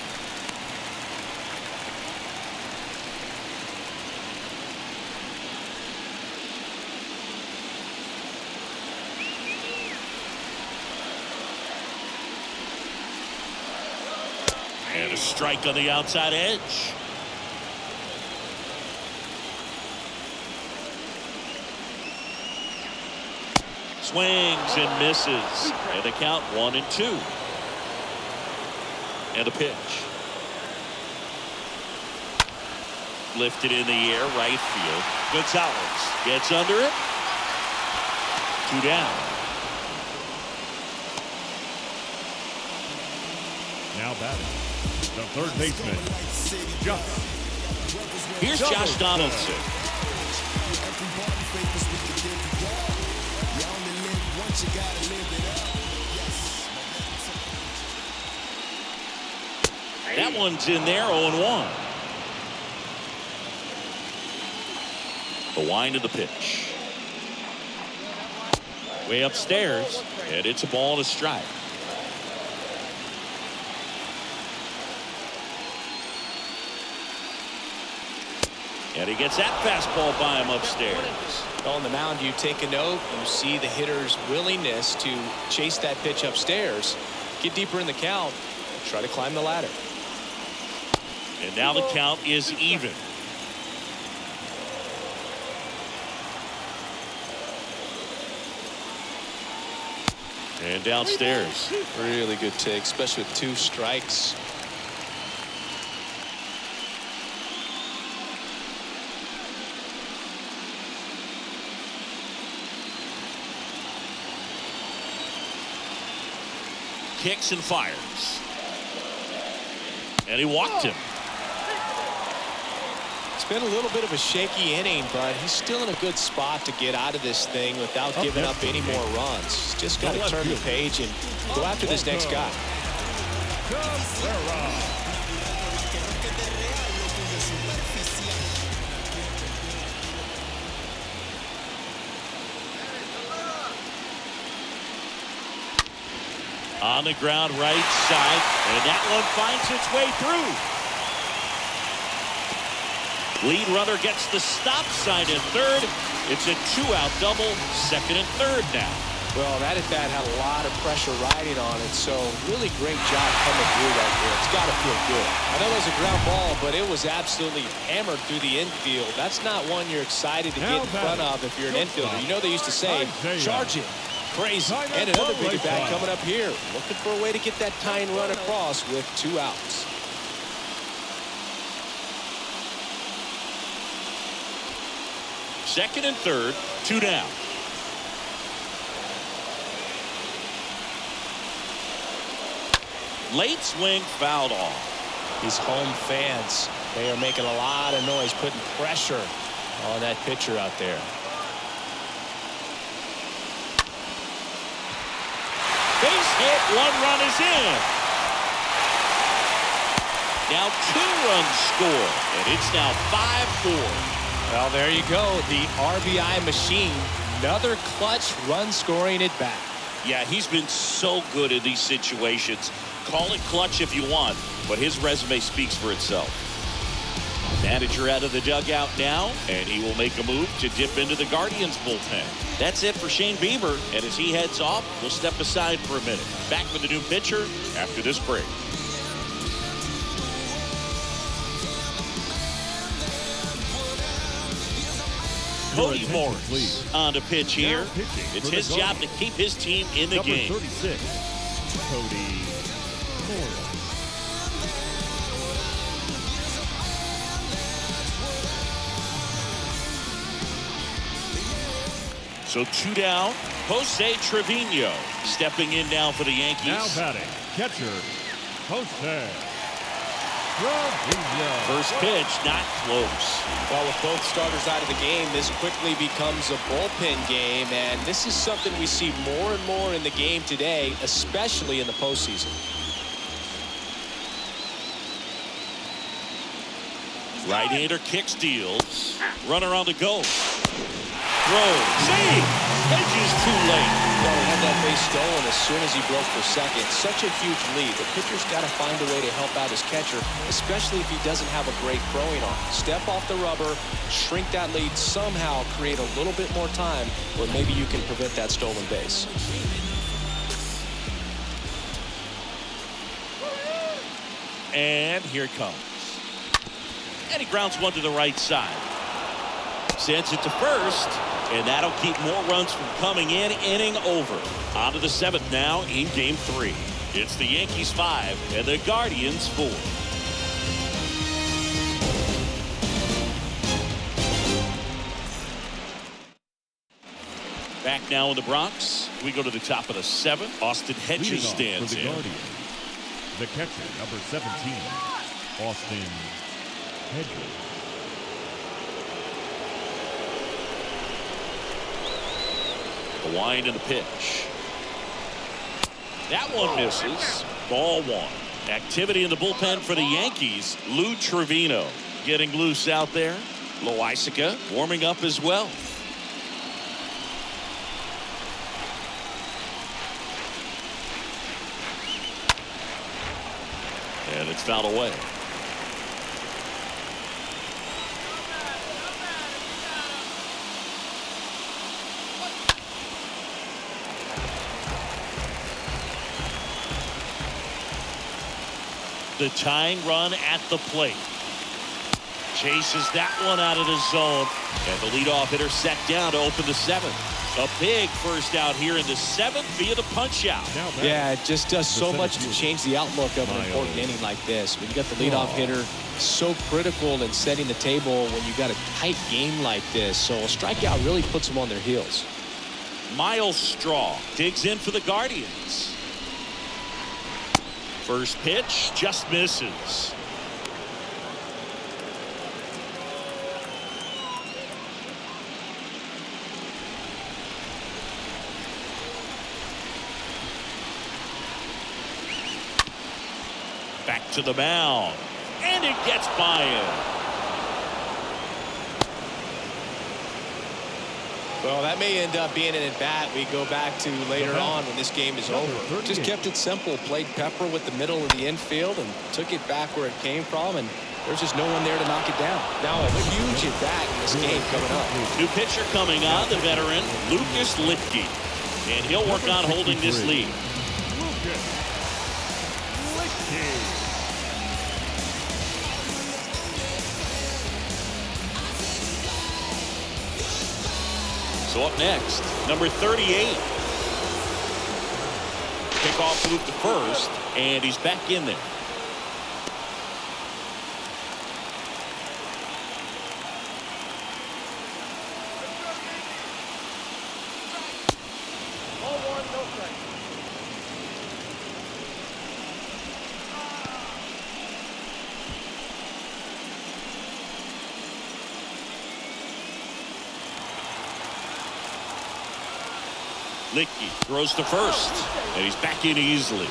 [SPEAKER 3] And a strike on the outside edge. Swings and misses. And a count 1-2. And a pitch. Lifted in the air, right field. Gonzalez gets under it. 2 down.
[SPEAKER 5] Now batting, the third baseman, Josh.
[SPEAKER 3] Here's Josh Donaldson. That one's in there, 0-1. The wind of the pitch. Way upstairs, and it's a ball and a strike. And he gets that fastball by him upstairs.
[SPEAKER 4] On the mound, you take a note. You see the hitter's willingness to chase that pitch upstairs, get deeper in the count, try to climb the ladder.
[SPEAKER 3] And now the count is even. And downstairs.
[SPEAKER 4] Really good take, especially with 2 strikes.
[SPEAKER 3] Kicks and fires. And he walked him.
[SPEAKER 4] It's been a little bit of a shaky inning, but he's still in a good spot to get out of this thing without giving up any more runs. He's just got to turn the page and go after this next guy.
[SPEAKER 3] On the ground, right side, and that one finds its way through. Lead runner gets the stop sign in third. It's a 2-out double, second and third now.
[SPEAKER 4] Well, that at bat had a lot of pressure riding on it, so really great job coming through right there. It's got to feel good. I know it was a ground ball, but it was absolutely hammered through the infield. That's not one you're excited to get in front of if you're an infielder. You know they used to say, charge it. Crazy. And another big at bat coming up here. Looking for a way to get that tying run across with 2 outs.
[SPEAKER 3] Second and third, 2 down. Late swing, fouled off.
[SPEAKER 4] These home fans, they are making a lot of noise, putting pressure on that pitcher out there.
[SPEAKER 3] Base hit, 1 run is in. Now 2 runs score, and it's now 5-4.
[SPEAKER 4] Well, there you go. The RBI machine. Another clutch run scoring at bat.
[SPEAKER 3] Yeah, he's been so good in these situations. Call it clutch if you want, but his resume speaks for itself. Manager out of the dugout now, and he will make a move to dip into the Guardians bullpen. That's it for Shane Bieber, and as he heads off, we'll step aside for a minute. Back with the new pitcher after this break. Cody
[SPEAKER 5] attention,
[SPEAKER 3] Morris
[SPEAKER 5] please.
[SPEAKER 3] on to pitch here.
[SPEAKER 5] Now pitching
[SPEAKER 3] It's
[SPEAKER 5] for the
[SPEAKER 3] his job to
[SPEAKER 5] Guardians.
[SPEAKER 3] keep his team in the
[SPEAKER 5] Number
[SPEAKER 3] game.
[SPEAKER 5] 36, Cody Morris.
[SPEAKER 3] So 2 down. Jose Trevino stepping in now for the Yankees.
[SPEAKER 5] Now batting, catcher, Jose Trevino.
[SPEAKER 3] First pitch, not close.
[SPEAKER 4] Well, with both starters out of the game, this quickly becomes a bullpen game, and this is something we see more and more in the game today, especially in the postseason.
[SPEAKER 3] Right-hander kicks, deals. Runner on the go. Throws. See! Edges too late.
[SPEAKER 4] Well, he had that base stolen as soon as he broke for second. Such a huge lead. The pitcher's got to find a way to help out his catcher, especially if he doesn't have a great throwing arm. Step off the rubber, shrink that lead, somehow create a little bit more time where maybe you can prevent that stolen base.
[SPEAKER 3] And here it comes. And he grounds one to the right side. Sends it to first. And that'll keep more runs from coming in. Inning over. On to the 7th now in Game 3. It's the Yankees 5 and the Guardians 4. Back now in the Bronx. We go to the top of the 7th. Austin Hedges
[SPEAKER 5] Leading off
[SPEAKER 3] stands
[SPEAKER 5] for the
[SPEAKER 3] in.
[SPEAKER 5] Guardians, the catcher, number 17, Austin Hedges.
[SPEAKER 3] The wind and the pitch. That one misses. Ball 1. Activity in the bullpen for the Yankees. Lou Trevino getting loose out there. Loaisiga warming up as well. And it's fouled away. The tying run at the plate. Chases that one out of the zone. And the leadoff hitter set down to open the 7th. A big first out here in the 7th via the punch out.
[SPEAKER 4] Yeah, it just does so much to change the outlook of an important inning like this. When you got the leadoff hitter, so critical in setting the table when you got a tight game like this. So a strikeout really puts them on their heels.
[SPEAKER 3] Miles Straw digs in for the Guardians. First pitch just misses. Back to the mound. And it gets by him.
[SPEAKER 4] Well, that may end up being an at-bat we go back to later on when this game is over. Just kept it simple, played Pepper with the middle of the infield and took it back where it came from, and there's just no one there to knock it down. Now a huge at-bat in this game coming up.
[SPEAKER 3] New pitcher coming on, the veteran, Lucas Litke. And he'll work on holding this lead.
[SPEAKER 5] Lucas Litke.
[SPEAKER 3] So up next, number 38. Kickoff move to first, and he's back in there.
[SPEAKER 6] Ball 1, no strike.
[SPEAKER 3] Litke throws to first, and he's back in easily.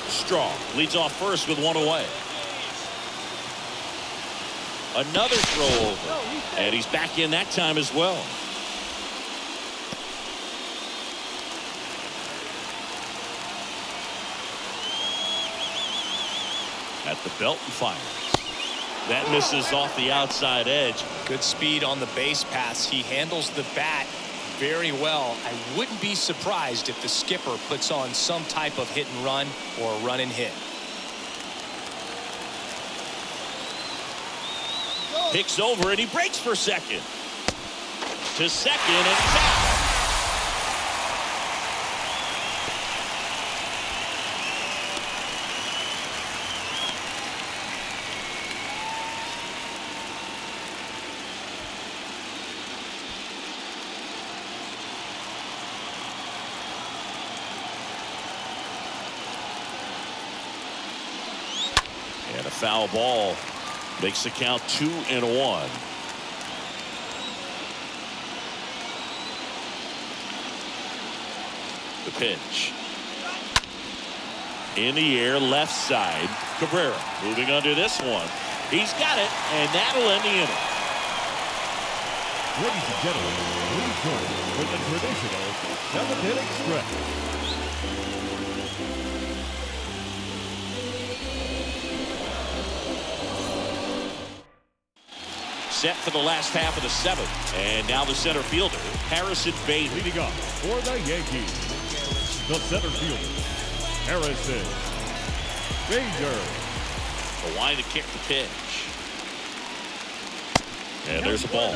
[SPEAKER 3] Straw leads off first with one away. Another throw over, and he's back in that time as well. At the belt and fires. That misses off the outside edge.
[SPEAKER 4] Good speed on the base pass. He handles the bat very well. I wouldn't be surprised if the skipper puts on some type of hit and run or a run and hit.
[SPEAKER 3] Picks over and he breaks for second. to second and foul. And a foul ball makes the count 2-1. The pitch. In the air, left side. Cabrera moving under this one. He's got it, and that'll end the inning.
[SPEAKER 5] Ladies and gentlemen, please join for the traditional seventh-inning stretch.
[SPEAKER 3] Set for the last half of the seventh. And now the center fielder, Harrison Bader.
[SPEAKER 5] Leading off for the Yankees, the center fielder, Harrison Bieber.
[SPEAKER 3] The line to kick the pitch. And there's a ball.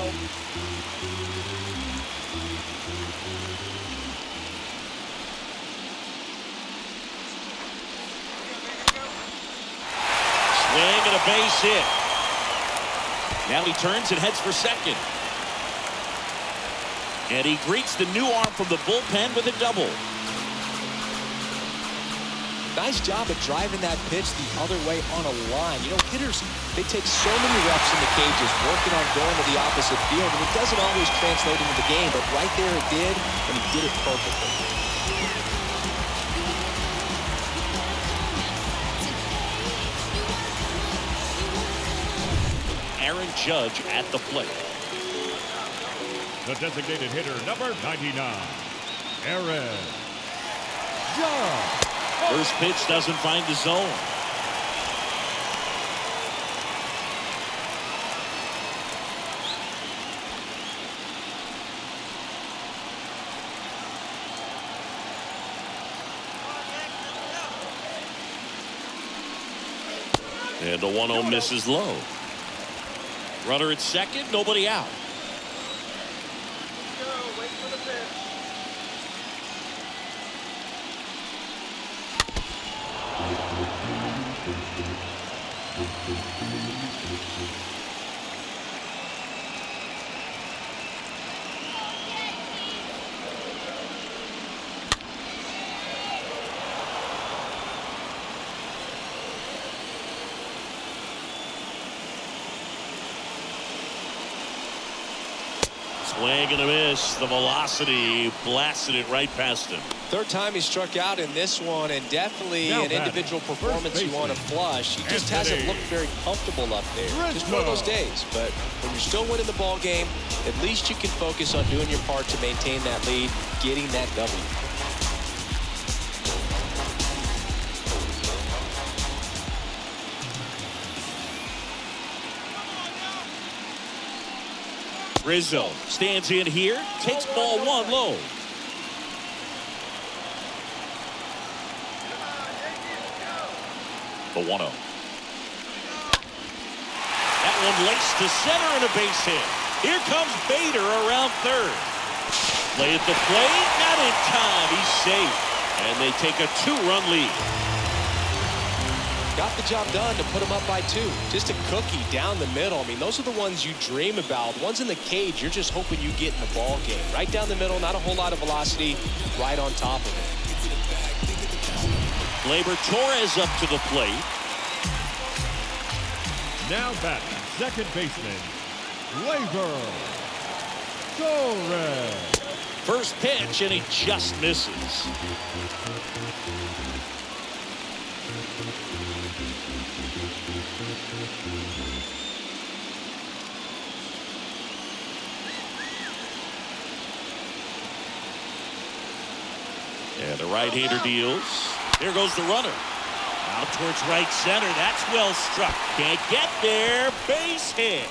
[SPEAKER 3] Swing and a base hit. Now he turns and heads for second. And he greets the new arm from the bullpen with a double.
[SPEAKER 4] Nice job of driving that pitch the other way on a line. You know, hitters, they take so many reps in the cages working on going to the opposite field, and it doesn't always translate into the game, but right there it did, and he did it perfectly.
[SPEAKER 3] Aaron Judge at the plate.
[SPEAKER 5] The designated hitter, number 99, Aaron Judge.
[SPEAKER 3] First pitch doesn't find the zone. And the 1-0 misses low. Runner at second, nobody out.
[SPEAKER 6] Wait for the pitch.
[SPEAKER 3] Swing and a miss. The velocity blasted it right past him.
[SPEAKER 4] Third time he struck out in this one, and definitely
[SPEAKER 5] Now
[SPEAKER 4] an individual performance you want to flush. He just hasn't looked very comfortable up there. Just one of those days. But when you're still winning the ball game, at least you can focus on doing your part to maintain that lead, getting that W.
[SPEAKER 3] Rizzo stands in here, takes ball one low. The 1-0. That one laced to center and a base hit. Here comes Bader around third. Play at the plate, not in time. He's safe. And they take a 2-run lead.
[SPEAKER 4] Got the job done to put him up by 2. Just a cookie down the middle. I mean, those are the ones you dream about. Ones in the cage, you're just hoping you get in the ball game. Right down the middle, not a whole lot of velocity, right on top of it.
[SPEAKER 3] Gleyber Torres up to the plate.
[SPEAKER 5] Now batting, second baseman, Gleyber Torres.
[SPEAKER 3] First pitch, and he just misses. And the right-hander deals. Here goes the runner. Out towards right center. That's well struck. Can't get there. Base hit.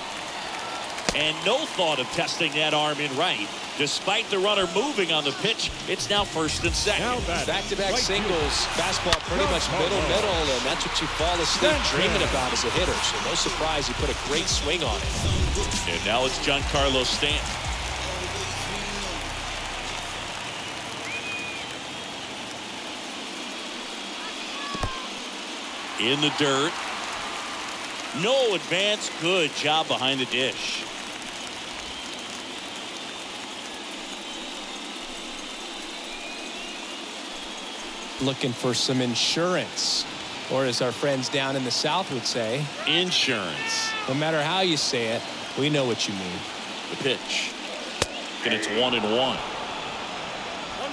[SPEAKER 3] And no thought of testing that arm in right. Despite the runner moving on the pitch, it's now first and second.
[SPEAKER 4] Back-to-back singles. Fastball pretty much middle, and that's what you fall asleep dreaming about as a hitter. So no surprise he put a great swing on it.
[SPEAKER 3] And now it's Giancarlo Stanton. In the dirt. No advance. Good job behind the dish.
[SPEAKER 4] Looking for some insurance, or as our friends down in the South would say,
[SPEAKER 3] insurance.
[SPEAKER 4] No matter how you say it, we know what you mean.
[SPEAKER 3] The pitch. And it's 1-1.
[SPEAKER 6] One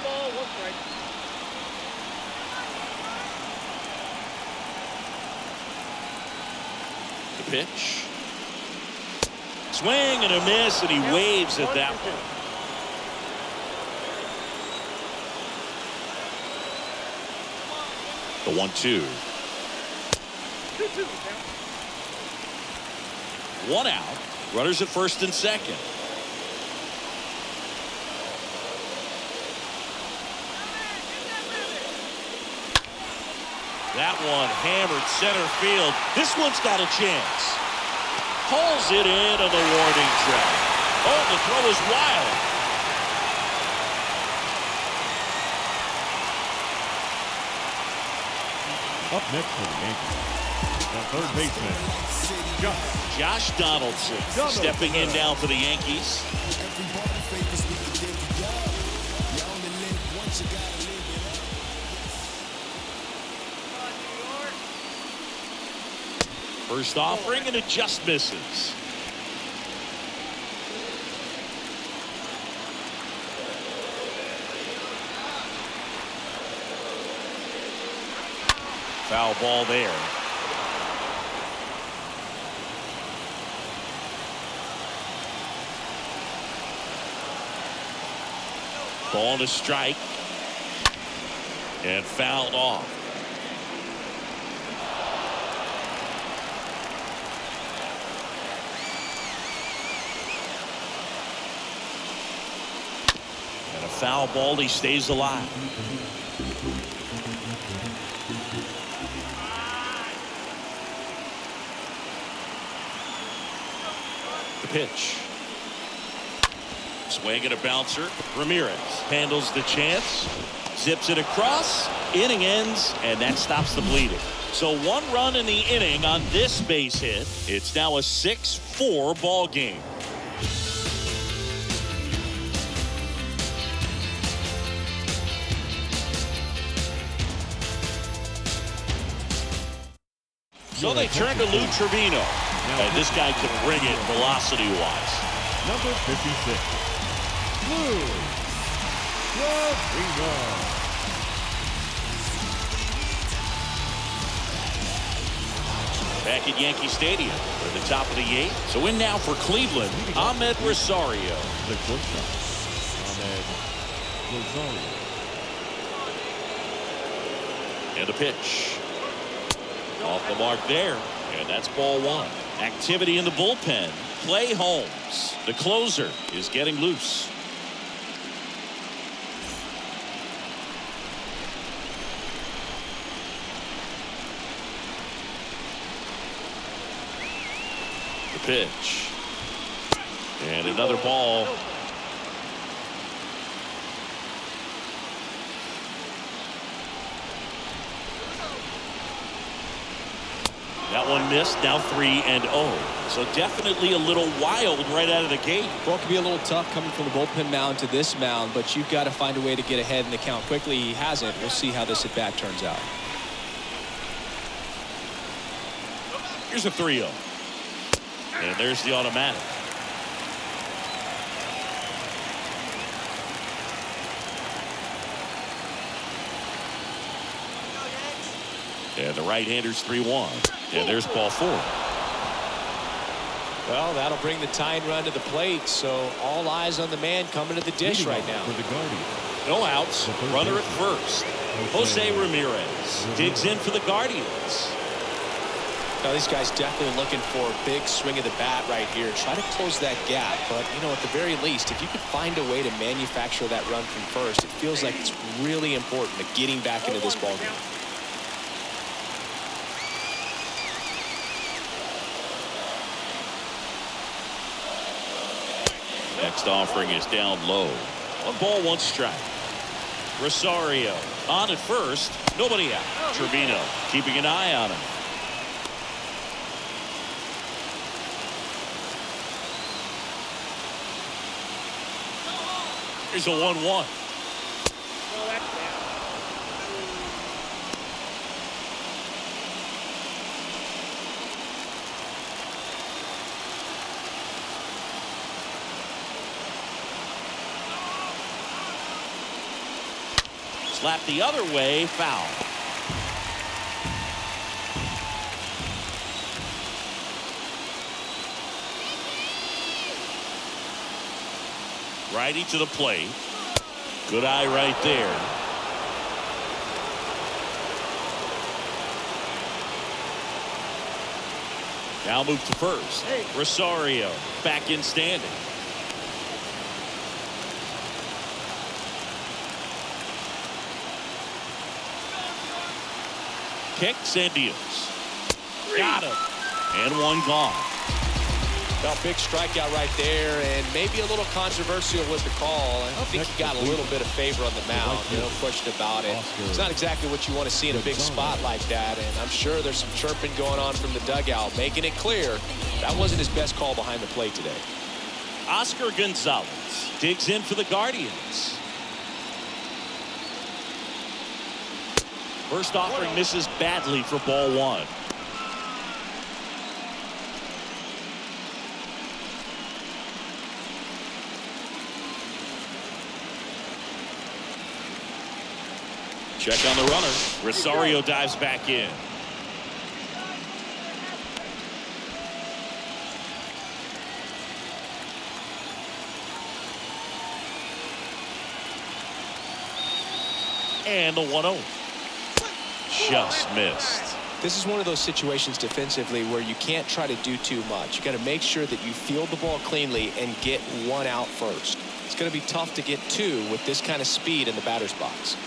[SPEAKER 6] ball, one strike.
[SPEAKER 3] The pitch. Swing and a miss, and he waves at that one. The 1-2.
[SPEAKER 6] 2-2.
[SPEAKER 3] One out. Runners at first and second. That one hammered center field. This one's got a chance. Pulls it in on the warning track. Oh, the throw is wild.
[SPEAKER 5] Up next for the Yankees, the third baseman,
[SPEAKER 3] Josh Donaldson stepping in now for the Yankees.
[SPEAKER 1] Everybody favors we can give you up. You only live once, you gotta live it up.
[SPEAKER 3] First offering, and it just misses. Foul ball there. Ball to strike. And fouled off. And a foul ball, he stays alive. The pitch. Swing and a bouncer. Ramirez handles the chance. Zips it across. Inning ends, and that stops the bleeding. So 1 run in the inning on this base hit. It's now a 6-4 ball game. So they turn to Lou Trevino. And this guy can bring it velocity-wise.
[SPEAKER 5] number 56, Lou Trevino.
[SPEAKER 3] Back at Yankee Stadium at the top of the 8th. So in now for Cleveland, Ahmed Rosario.
[SPEAKER 5] The shortstop, Ahmed Rosario.
[SPEAKER 3] And the pitch. Off the mark there. And that's ball 1. Activity in the bullpen. Clay Holmes, the closer, is getting loose. The pitch. And another ball. That one missed. Now 3-0. So definitely a little wild right out of the gate.
[SPEAKER 4] Well, it can be a little tough coming from the bullpen mound to this mound, but you've got to find a way to get ahead in the count quickly. He hasn't. We'll see how this at bat turns out.
[SPEAKER 3] Here's a 3-0. And there's the automatic. And the right-hander's 3-1. And there's ball 4.
[SPEAKER 4] Well, that'll bring the tying run to the plate, so all eyes on the man coming to the dish right now.
[SPEAKER 5] For the Guardians,
[SPEAKER 3] No outs. Runner at first. Jose Ramirez digs in for the Guardians.
[SPEAKER 4] Now, these guys definitely looking for a big swing of the bat right here. Try to close that gap, but, you know, at the very least, if you could find a way to manufacture that run from first, it feels like it's really important to getting back into this ballgame.
[SPEAKER 3] Next offering is down low. 1 ball, 1 strike. Rosario on at first. Nobody out. Trevino keeping an eye on him. Here's a 1-1.
[SPEAKER 6] No, that's bad.
[SPEAKER 3] Slap the other way, foul. Righty to the plate. Good eye right there. Now move to first. Rosario back in standing. Kicks and deals. Got him. And one gone.
[SPEAKER 4] Well, big strikeout right there, and maybe a little controversial with the call. I think he got a little bit of favor on the mound, no question about it. It's not exactly what you want to see in a big spot like that, and I'm sure there's some chirping going on from the dugout, making it clear that wasn't his best call behind the plate today.
[SPEAKER 3] Oscar Gonzalez digs in for the Guardians. First offering misses badly for ball one. Check on the runner. Rosario dives back in. And the 1-0. Just missed.
[SPEAKER 4] This is one of those situations defensively where you can't try to do too much. You got to make sure that you field the ball cleanly and get one out first. It's going to be tough to get two with this kind of speed in the batter's box.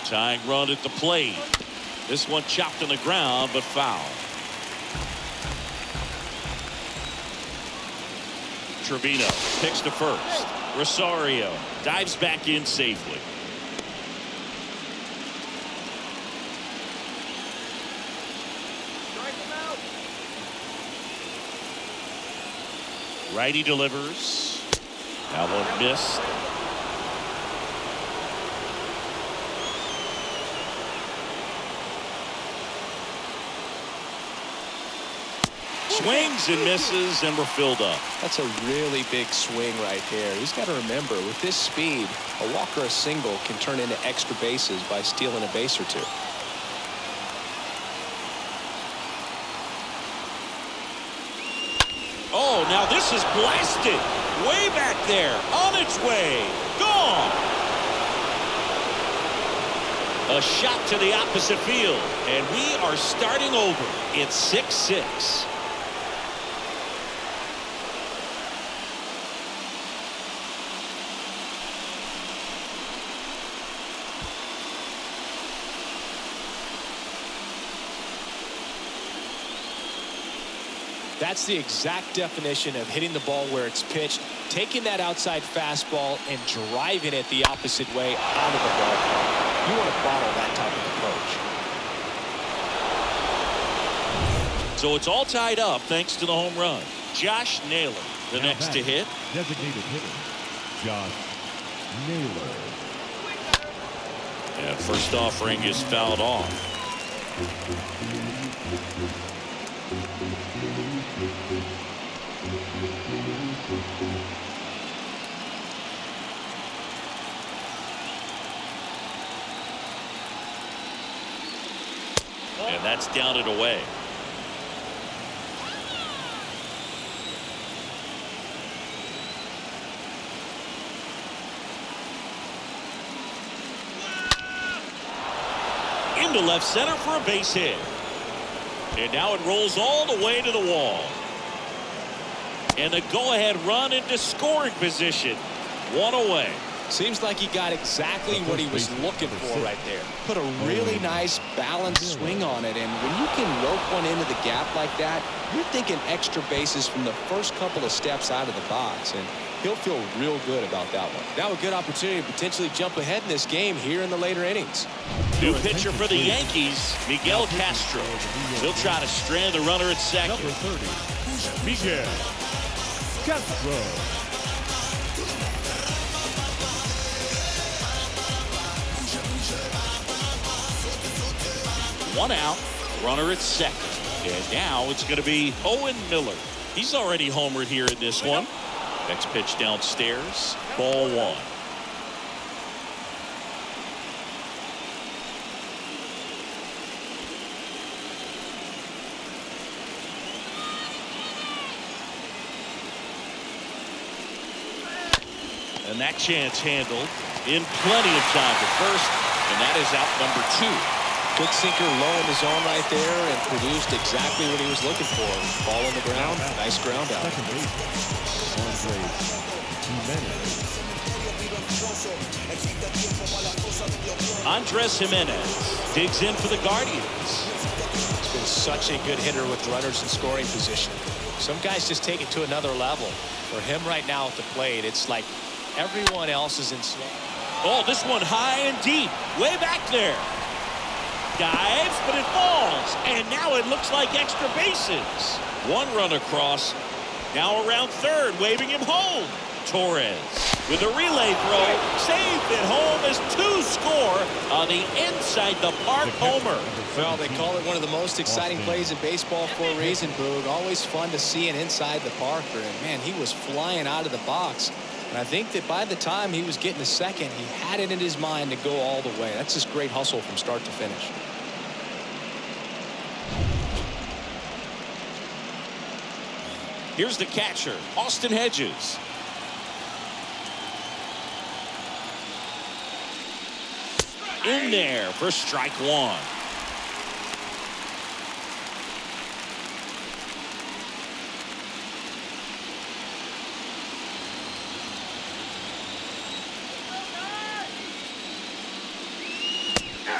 [SPEAKER 3] Tying run at the plate. This one chopped on the ground, but foul. Trevino picks to first. Rosario dives back in safely. Righty delivers. That one missed. Swings and misses, and we're filled up.
[SPEAKER 4] That's a really big swing right there. He's got to remember, with this speed, a walk or a single can turn into extra bases by stealing a base or two.
[SPEAKER 3] Oh, now this is blasted. Way back there. On its way. Gone. A shot to the opposite field. And we are starting over. It's 6-6.
[SPEAKER 4] That's the exact definition of hitting the ball where it's pitched, taking that outside fastball and driving it the opposite way out of the ballpark. You want to bottle that type of approach.
[SPEAKER 3] So it's all tied up thanks to the home run. Josh Naylor, the next to hit.
[SPEAKER 5] Designated hitter, Josh Naylor.
[SPEAKER 3] And first offering is fouled off. And that's down and away. Into left center for a base hit. And now it rolls all the way to the wall. And a go-ahead run into scoring position. One away.
[SPEAKER 4] Seems like he got exactly what he was looking for right there. Put a really nice balanced swing on it, and when you can rope one into the gap like that, you're thinking extra bases from the first couple of steps out of the box, and he'll feel real good about that one. Now a good opportunity to potentially jump ahead in this game here in the later innings.
[SPEAKER 3] New pitcher for the Yankees, Miguel Castro. He'll try to strand the runner at second.
[SPEAKER 5] Number 30, Miguel Castro.
[SPEAKER 3] One out, runner at second. And now it's going to be Owen Miller. He's already homered here in this one. Next pitch downstairs, ball one. And that chance handled in plenty of time to first, and that is out number 2.
[SPEAKER 4] Good sinker low in the zone right there and produced exactly what he was looking for. Ball on the ground, nice ground out.
[SPEAKER 5] Second base,
[SPEAKER 3] Andres Jimenez digs in for the Guardians.
[SPEAKER 4] He's been such a good hitter with runners in scoring position. Some guys just take it to another level. For him right now at the plate, it's like everyone else is in slow.
[SPEAKER 3] Oh, this one high and deep, way back there. Dives, but it falls, and now it looks like extra bases. One run across, now around third, waving him home. Torres with a relay throw, saved at home as 2 score on the inside the park homer.
[SPEAKER 4] Well, they call it one of the most exciting plays in baseball for a reason, Boog. Always fun to see an inside the parker, and man, he was flying out of the box. And I think that by the time he was getting to second, he had it in his mind to go all the way. That's just great hustle from start to finish.
[SPEAKER 3] Here's the catcher, Austin Hedges. In there for strike 1.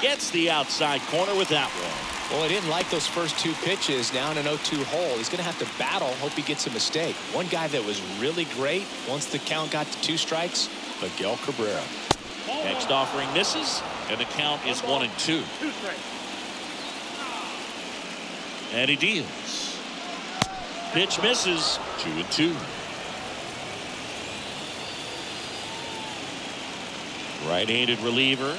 [SPEAKER 3] Gets the outside corner with that one.
[SPEAKER 4] Well, I didn't like those first 2 pitches down an 0-2 hole. He's going to have to battle. Hope he gets a mistake. One guy that was really great once the count got to 2 strikes, Miguel Cabrera.
[SPEAKER 3] Next offering misses, and the count is 1-2. And he deals. Pitch misses, 2-2. Right-handed reliever.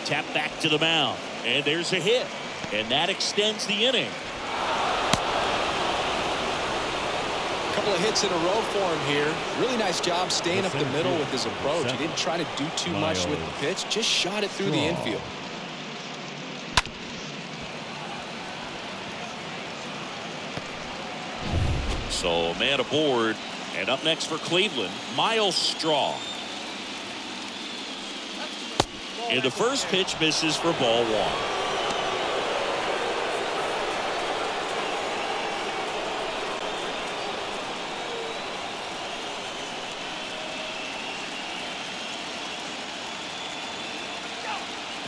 [SPEAKER 3] Tap back to the mound, and there's a hit, and that extends the inning.
[SPEAKER 4] A couple of hits in a row for him here. Really nice job staying up the middle with his approach. He didn't try to do too much with the pitch, just shot it through the infield.
[SPEAKER 3] So man aboard, and up next for Cleveland, Miles Straw. And the first pitch misses for ball 1.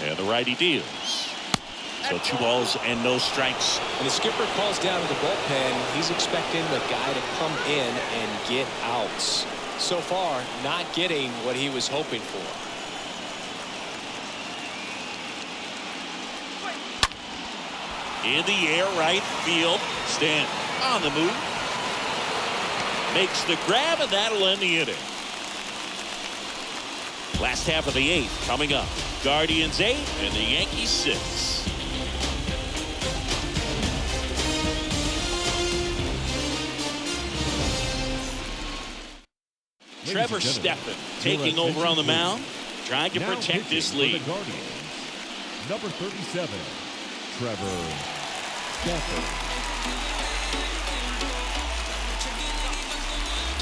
[SPEAKER 3] And the righty deals. So 2 balls and no strikes.
[SPEAKER 4] And the skipper calls down to the bullpen. He's expecting the guy to come in and get outs. So far, not getting what he was hoping for.
[SPEAKER 3] In the air, right field. Stanton on the move. Makes the grab, and that'll end the inning. Last half of the 8th coming up. Guardians 8 and the Yankees 6. Trevor Stephan taking over on the mound, trying to protect this lead.
[SPEAKER 5] Number 37, Trevor Stephan.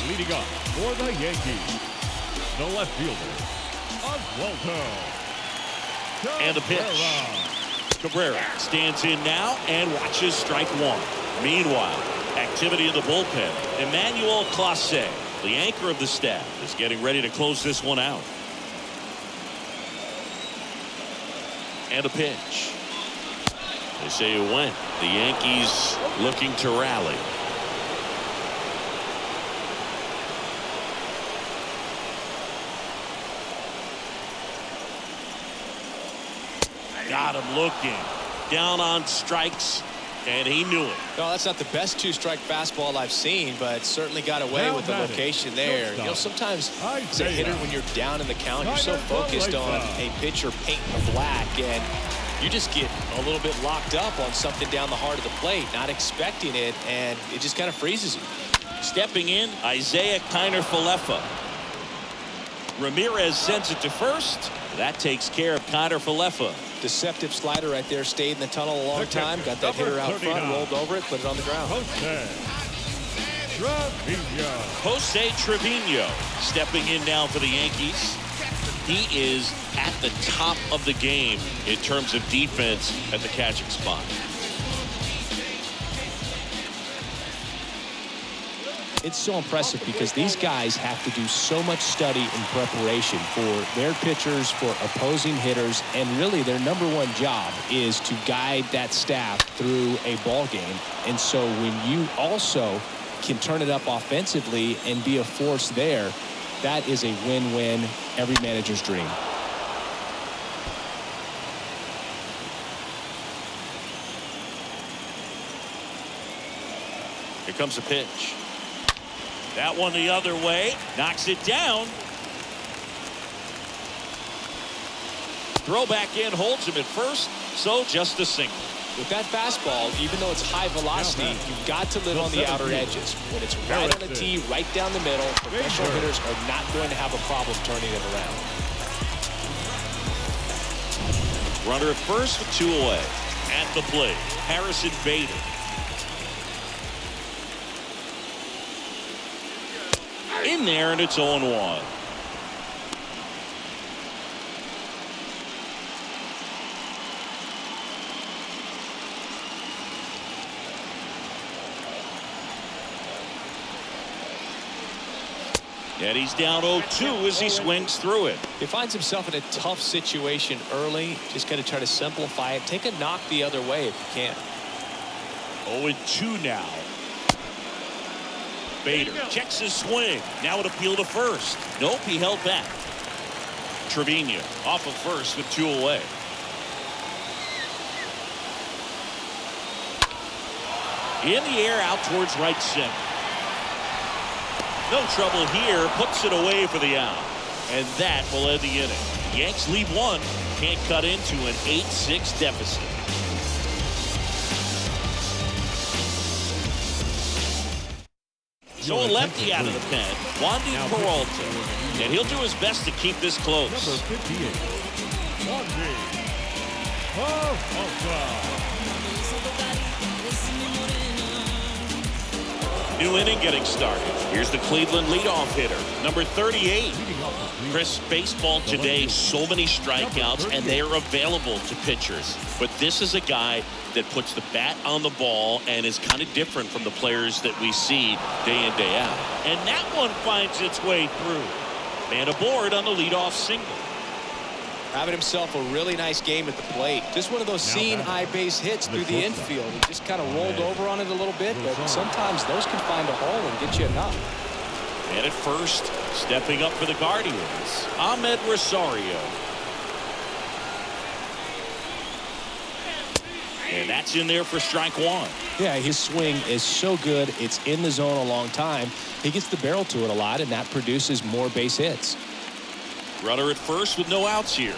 [SPEAKER 5] Leading up for the Yankees, the left fielder, Oswaldo.
[SPEAKER 3] And the pitch. Cabrera stands in now and watches strike 1. Meanwhile, activity in the bullpen. Emmanuel Clase, the anchor of the staff, is getting ready to close this one out. And a pitch. They say it went. The Yankees looking to rally. Got him looking. Down on strikes. And he knew it.
[SPEAKER 4] No, that's not the best two-strike fastball I've seen, but certainly got away with the location there. You know, sometimes as a hitter, when you're down in the count, you're so focused on a pitcher painting the black, and you just get a little bit locked up on something down the heart of the plate, not expecting it, and it just kind of freezes you.
[SPEAKER 3] Stepping in, Isaiah Kiner-Falefa. Ramirez sends it to first. That takes care of Kiner-Falefa.
[SPEAKER 4] Deceptive slider right there. Stayed in the tunnel a long time. Got that hitter out front, rolled over it, put it on the ground.
[SPEAKER 3] Jose Trevino stepping in now for the Yankees. He is at the top of the game in terms of defense at the catching spot.
[SPEAKER 4] It's so impressive because these guys have to do so much study and preparation for their pitchers, for opposing hitters, and really their number one job is to guide that staff through a ball game. And so when you also can turn it up offensively and be a force there, that is a win-win, every manager's dream.
[SPEAKER 3] Here comes a pitch. That one the other way. Knocks it down. Throw back in, holds him at first. So just a single.
[SPEAKER 4] With that fastball, even though it's high velocity, you've got to live on the outer edges. When it's right on the tee, right down the middle, professional hitters are not going to have a problem turning it around.
[SPEAKER 3] Runner at first with 2 away. At the plate, Harrison Bader. In there, and it's 0-1. And he's down 0-2 as he swings through it.
[SPEAKER 4] He finds himself in a tough situation early. Just got to try to simplify it. Take a knock the other way if you can.
[SPEAKER 3] 0-2 now. Bader checks his swing. Now an appeal to first. Nope, he held back. Trevino off of first with 2 away. In the air out towards right center. No trouble here. Puts it away for the out. And that will end the inning. Yanks lead 1. Can't cut into an 8-6 deficit. So a lefty out of the pen, Wandy Peralta, and he'll do his best to keep this close.
[SPEAKER 5] Number 58, Wandy Peralta.
[SPEAKER 3] New inning getting started. Here's the Cleveland leadoff hitter, number 38. Chris, baseball today, so many strikeouts, and they are available to pitchers. But this is a guy that puts the bat on the ball and is kind of different from the players that we see day in, day out. And that one finds its way through. Man aboard on the leadoff single.
[SPEAKER 4] Having himself a really nice game at the plate. Just one of those seeing high base hits through the infield. He just kind of rolled over on it a little bit, but sometimes those can find a hole and get you a knock.
[SPEAKER 3] And at first, stepping up for the Guardians, Ahmed Rosario. And that's in there for strike 1.
[SPEAKER 4] Yeah, his swing is so good. It's in the zone a long time. He gets the barrel to it a lot, and that produces more base hits.
[SPEAKER 3] Runner at first with no outs here.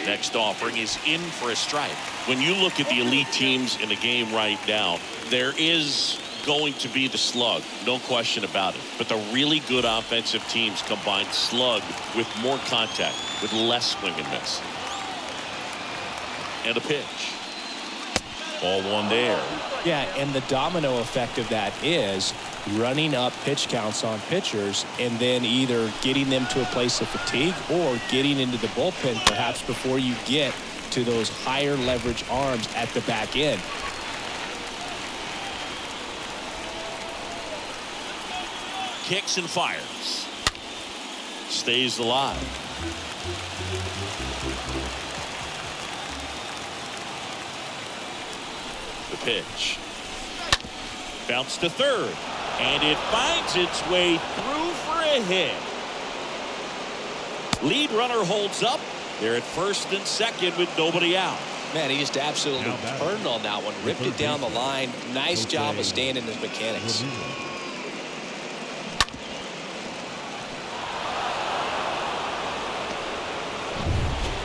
[SPEAKER 3] Next offering is in for a strike. When you look at the elite teams in the game right now, there is going to be the slug, no question about it. But the really good offensive teams combine slug with more contact, with less swing and miss. And a pitch. Ball 1 there.
[SPEAKER 4] Yeah, and the domino effect of that is running up pitch counts on pitchers and then either getting them to a place of fatigue or getting into the bullpen perhaps before you get to those higher leverage arms at the back end.
[SPEAKER 3] Kicks and fires. Stays alive. The pitch. Bounce to third. And it finds its way through for a hit. Lead runner holds up. They're at first and second with nobody out.
[SPEAKER 4] Man, he just absolutely turned on that one, ripped it down the line. Nice job of staying in his mechanics.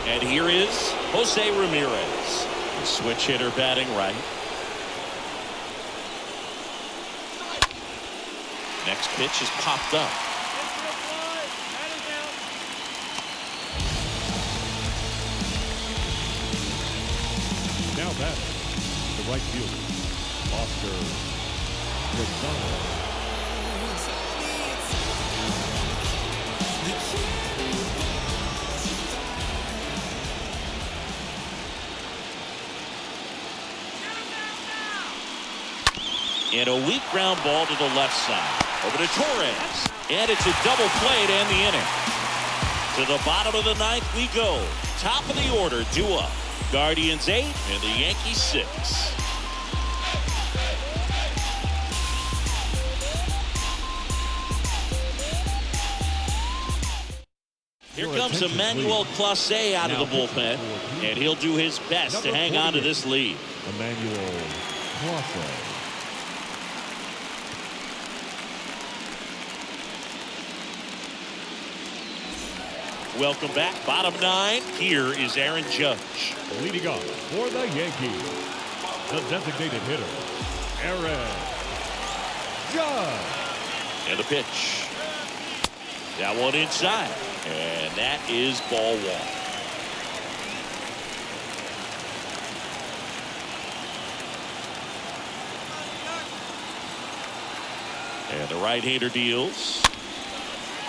[SPEAKER 3] And here is Jose Ramirez, the switch hitter batting right. Next pitch is popped up.
[SPEAKER 5] Now batting, the right fielder, Oscar Gonzalez.
[SPEAKER 3] And a weak ground ball to the left side. Over to Torres. And it's a double play to end the inning. To the bottom of the ninth we go. Top of the order, due up. Guardians 8 and the Yankees 6. Here comes Emmanuel Clase out of the bullpen, and he'll do his best to hang on to this lead.
[SPEAKER 5] Emmanuel Clase.
[SPEAKER 3] Welcome back. Bottom 9. Here is Aaron Judge.
[SPEAKER 5] Leading off for the Yankees, the designated hitter, Aaron Judge.
[SPEAKER 3] And the pitch. That one inside. And that is ball one. And the right-hander deals.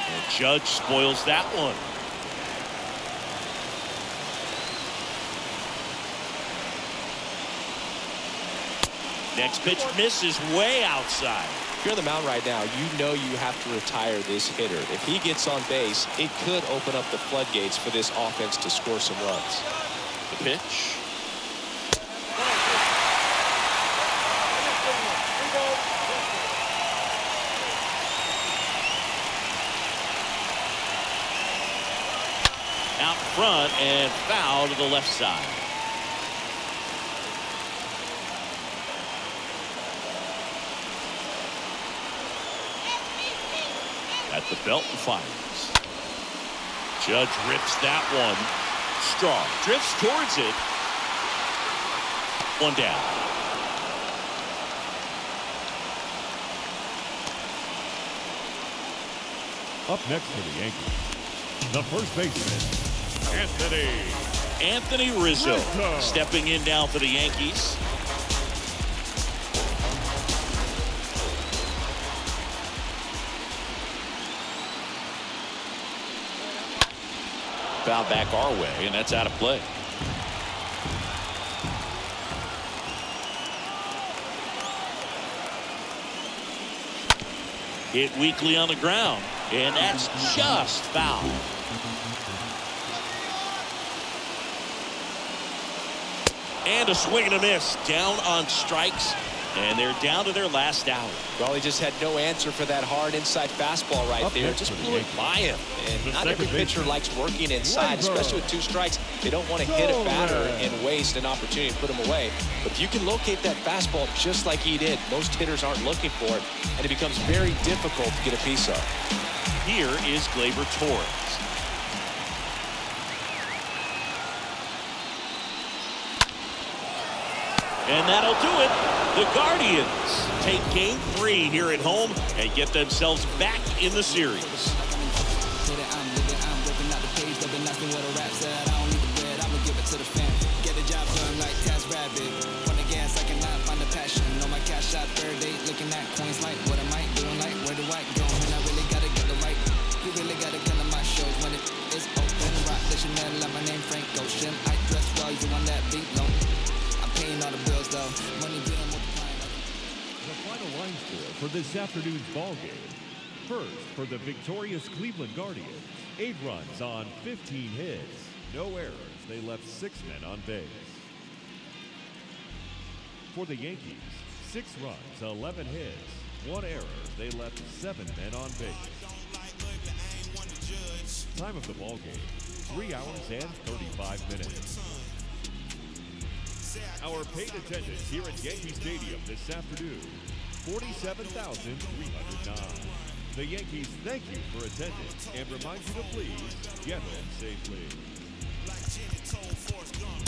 [SPEAKER 3] And Judge spoils that one. Next pitch misses way outside.
[SPEAKER 4] If you're on the mound right now, you know you have to retire this hitter. If he gets on base, it could open up the floodgates for this offense to score some runs.
[SPEAKER 3] The pitch. Out front and foul to the left side. At the belt and fires. Judge rips that one. Strong drifts towards it. One down.
[SPEAKER 5] Up next for the Yankees, the first baseman,
[SPEAKER 3] Anthony Rizzo stepping in now for the Yankees. Foul back our way, and that's out of play. Hit weakly on the ground, and that's just foul. And a swing and a miss. Down on strikes, and they're down to their last out.
[SPEAKER 4] Well, he just had no answer for that hard inside fastball right there. Just blew it by him. And not every pitcher likes working inside, especially with 2 strikes. They don't want to hit a batter and waste an opportunity to put him away. But if you can locate that fastball just like he did, most hitters aren't looking for it, and it becomes very difficult to get a piece of.
[SPEAKER 3] Here is Gleyber Torres. And that'll do it. The Guardians take game 3 here at home and get themselves back in the series.
[SPEAKER 5] For this afternoon's ball game. First, for the victorious Cleveland Guardians, 8 runs on 15 hits. No errors. They left 6 men on base. For the Yankees, 6 runs, 11 hits. 1 error. They left 7 men on base. Time of the ball game, 3 hours and 35 minutes. Our paid attendance here at Yankee Stadium this afternoon, 47,309. The Yankees thank you for attending and remind you to please get home safely.
[SPEAKER 1] Like Janet told Forrest Gump.